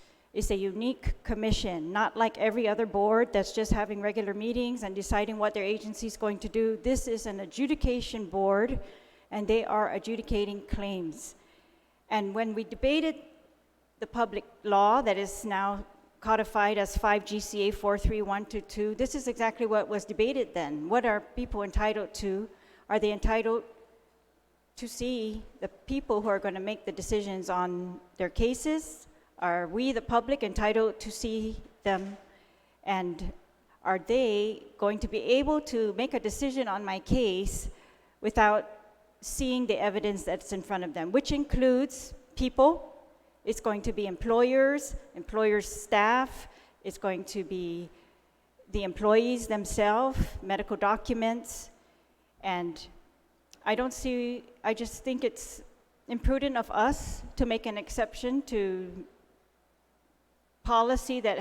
a unique commission, not like every other board that's just having regular meetings and deciding what their agency is going to do. This is an adjudication board, and they are adjudicating claims. And when we debated the public law that is now codified as 5 GCA 43122, this is exactly what was debated then. What are people entitled to? Are they entitled to see the people who are going to make the decisions on their cases? Are we, the public, entitled to see them? And are they going to be able to make a decision on my case without seeing the evidence that's in front of them, which includes people? It's going to be employers, employers' staff. It's going to be the employees themselves, medical documents. And I just think it's imprudent of us to make an exception to policy that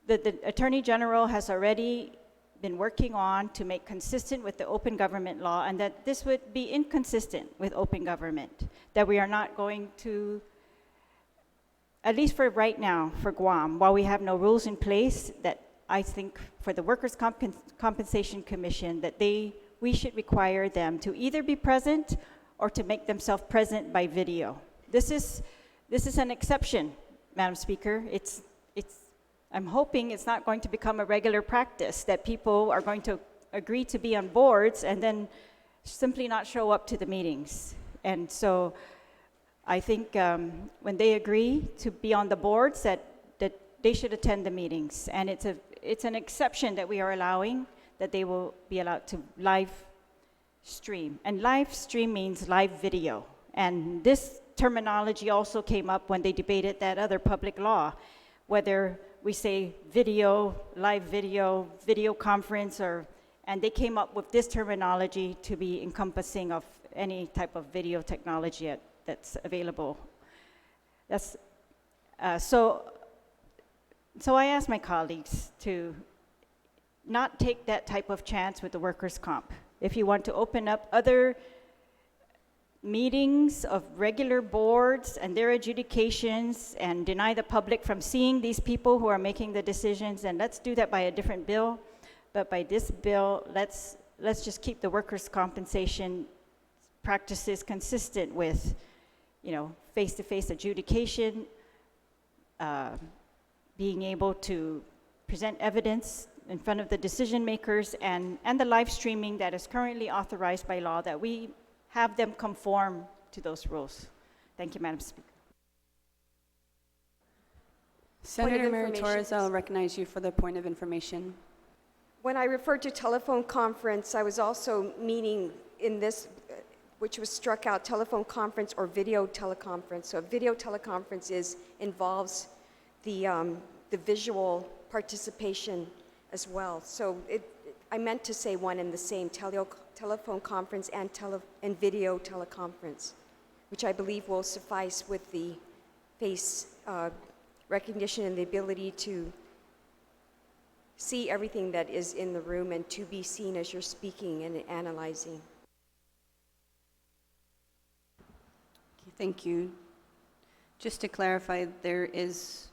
the Attorney General has already been working on to make consistent with the open government law, and that this would be inconsistent with open government, that we are not going to, at least for right now, for Guam, while we have no rules in place, that I think for the Workers' Compensation Commission, that we should require them to either be present or to make themselves present by video. This is an exception, Madam Speaker. I'm hoping it's not going to become a regular practice, that people are going to agree to be on boards and then simply not show up to the meetings. And so I think when they agree to be on the boards, that they should attend the meetings. And it's an exception that we are allowing, that they will be allowed to live stream. And live stream means live video. And this terminology also came up when they debated that other public law, whether we say video, live video conference, and they came up with this terminology to be encompassing of any type of video technology that's available. So I asked my colleagues to not take that type of chance with the workers' comp. If you want to open up other meetings of regular boards and their adjudications and deny the public from seeing these people who are making the decisions, and let's do that by a different bill. But by this bill, let's just keep the workers' compensation practices consistent with, face-to-face adjudication, being able to present evidence in front of the decision makers, and the live streaming that is currently authorized by law, that we have them conform to those rules. Thank you, Madam Speaker. Senator Mary Torres, I'll recognize you for the point of information. When I referred to telephone conference, I was also meaning in this, which was struck out, telephone conference or video teleconference. So a video teleconference involves the visual participation as well. So I meant to say one and the same, telephone conference and video teleconference, which I believe will suffice with the face recognition and the ability to see everything that is in the room and to be seen as you're speaking and analyzing. Thank you. Just to clarify, there is,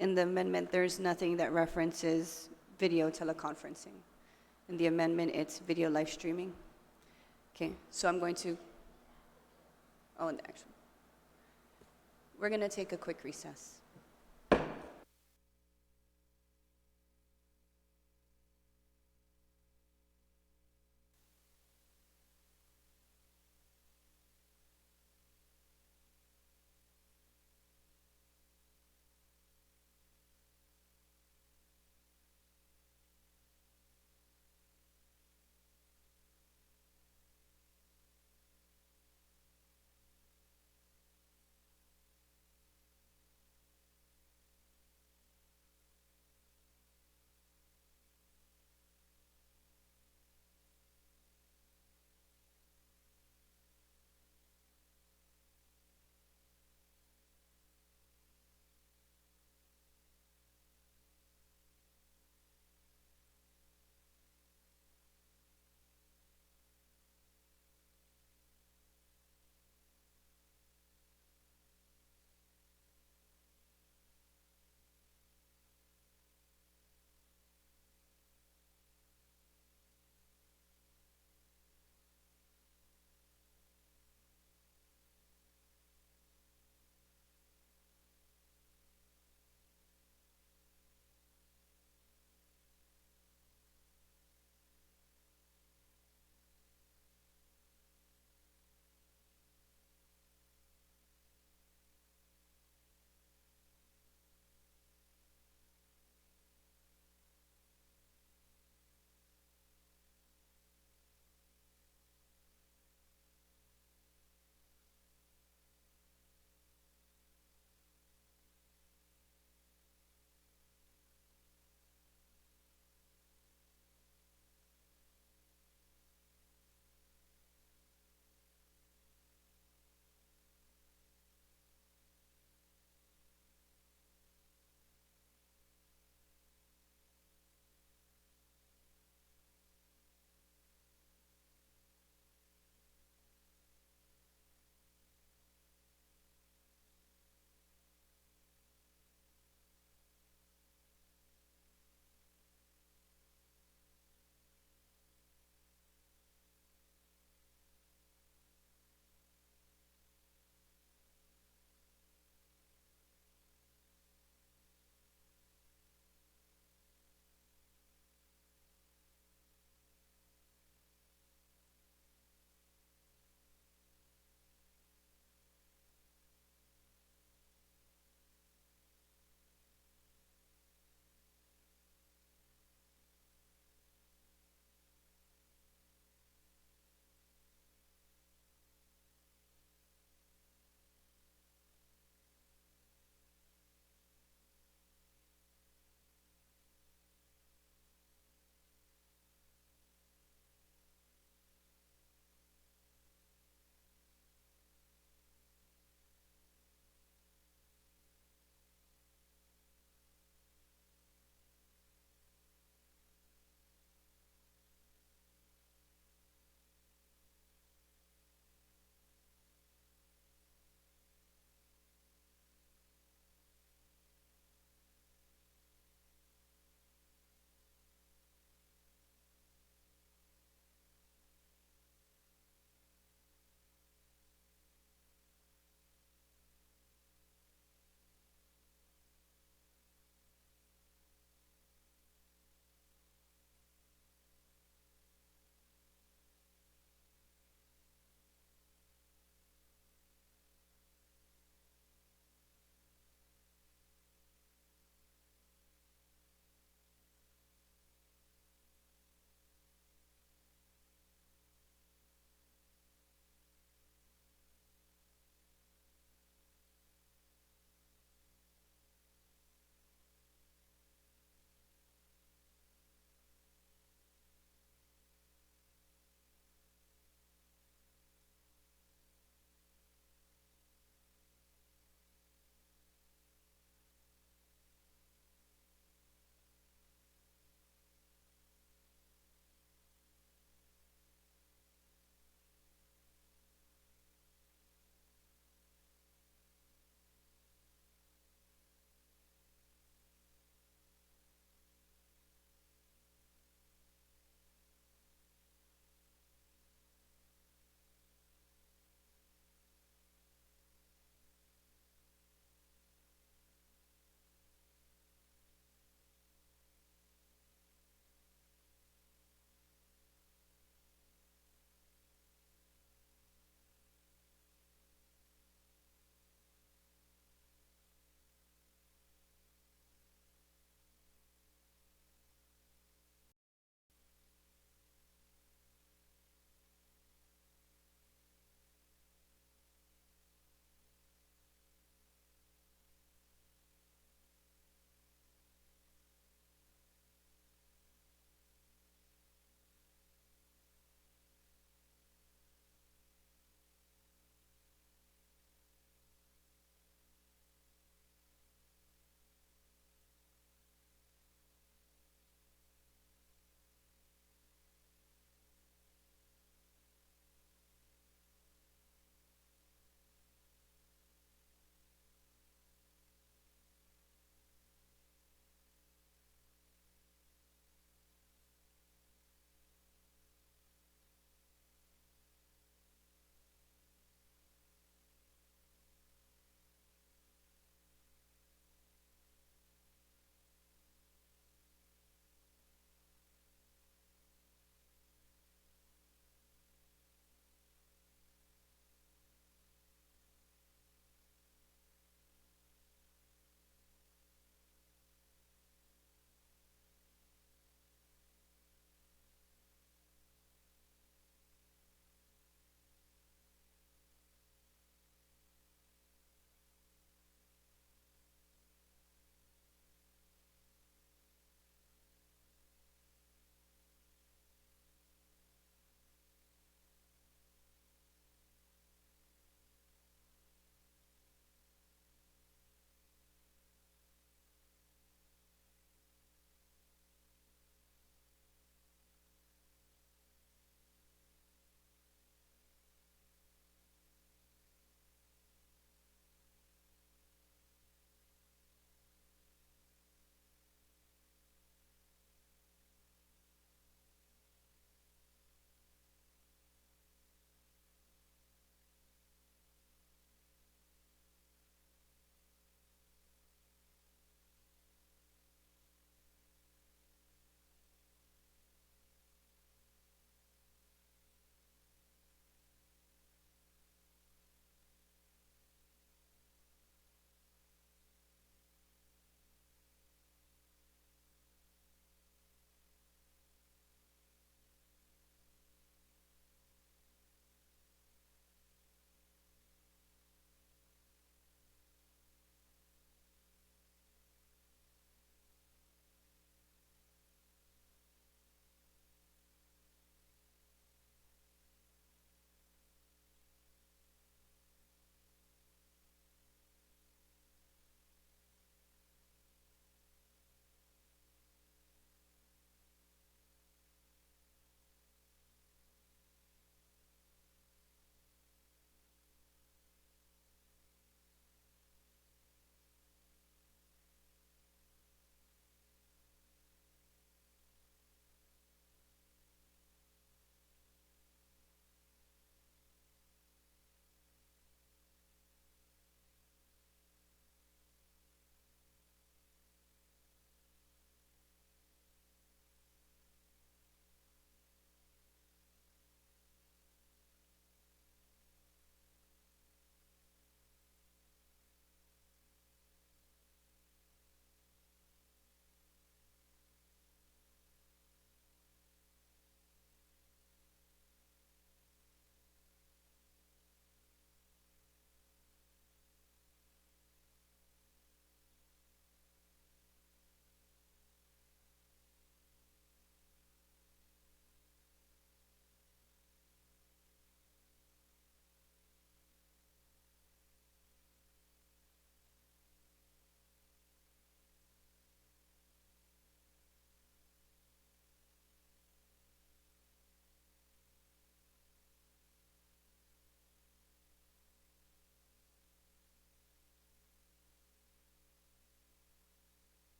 in the amendment, there's nothing that references video teleconferencing. In the amendment, it's video live streaming. Okay, so I'm going to, oh, and actually, we're going to take a quick recess.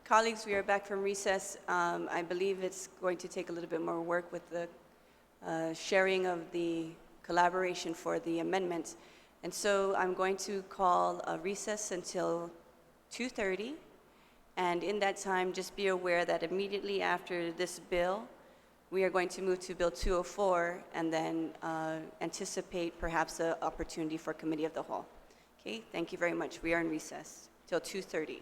Colleagues, we are back from recess. I believe it's going to take a little bit more work with the sharing of the collaboration for the amendments. And so I'm going to call a recess until 2:30. And in that time, just be aware that immediately after this bill, we are going to move to Bill 204 and then anticipate perhaps an opportunity for Committee of the Whole. Okay, thank you very much. We are in recess till 2:30.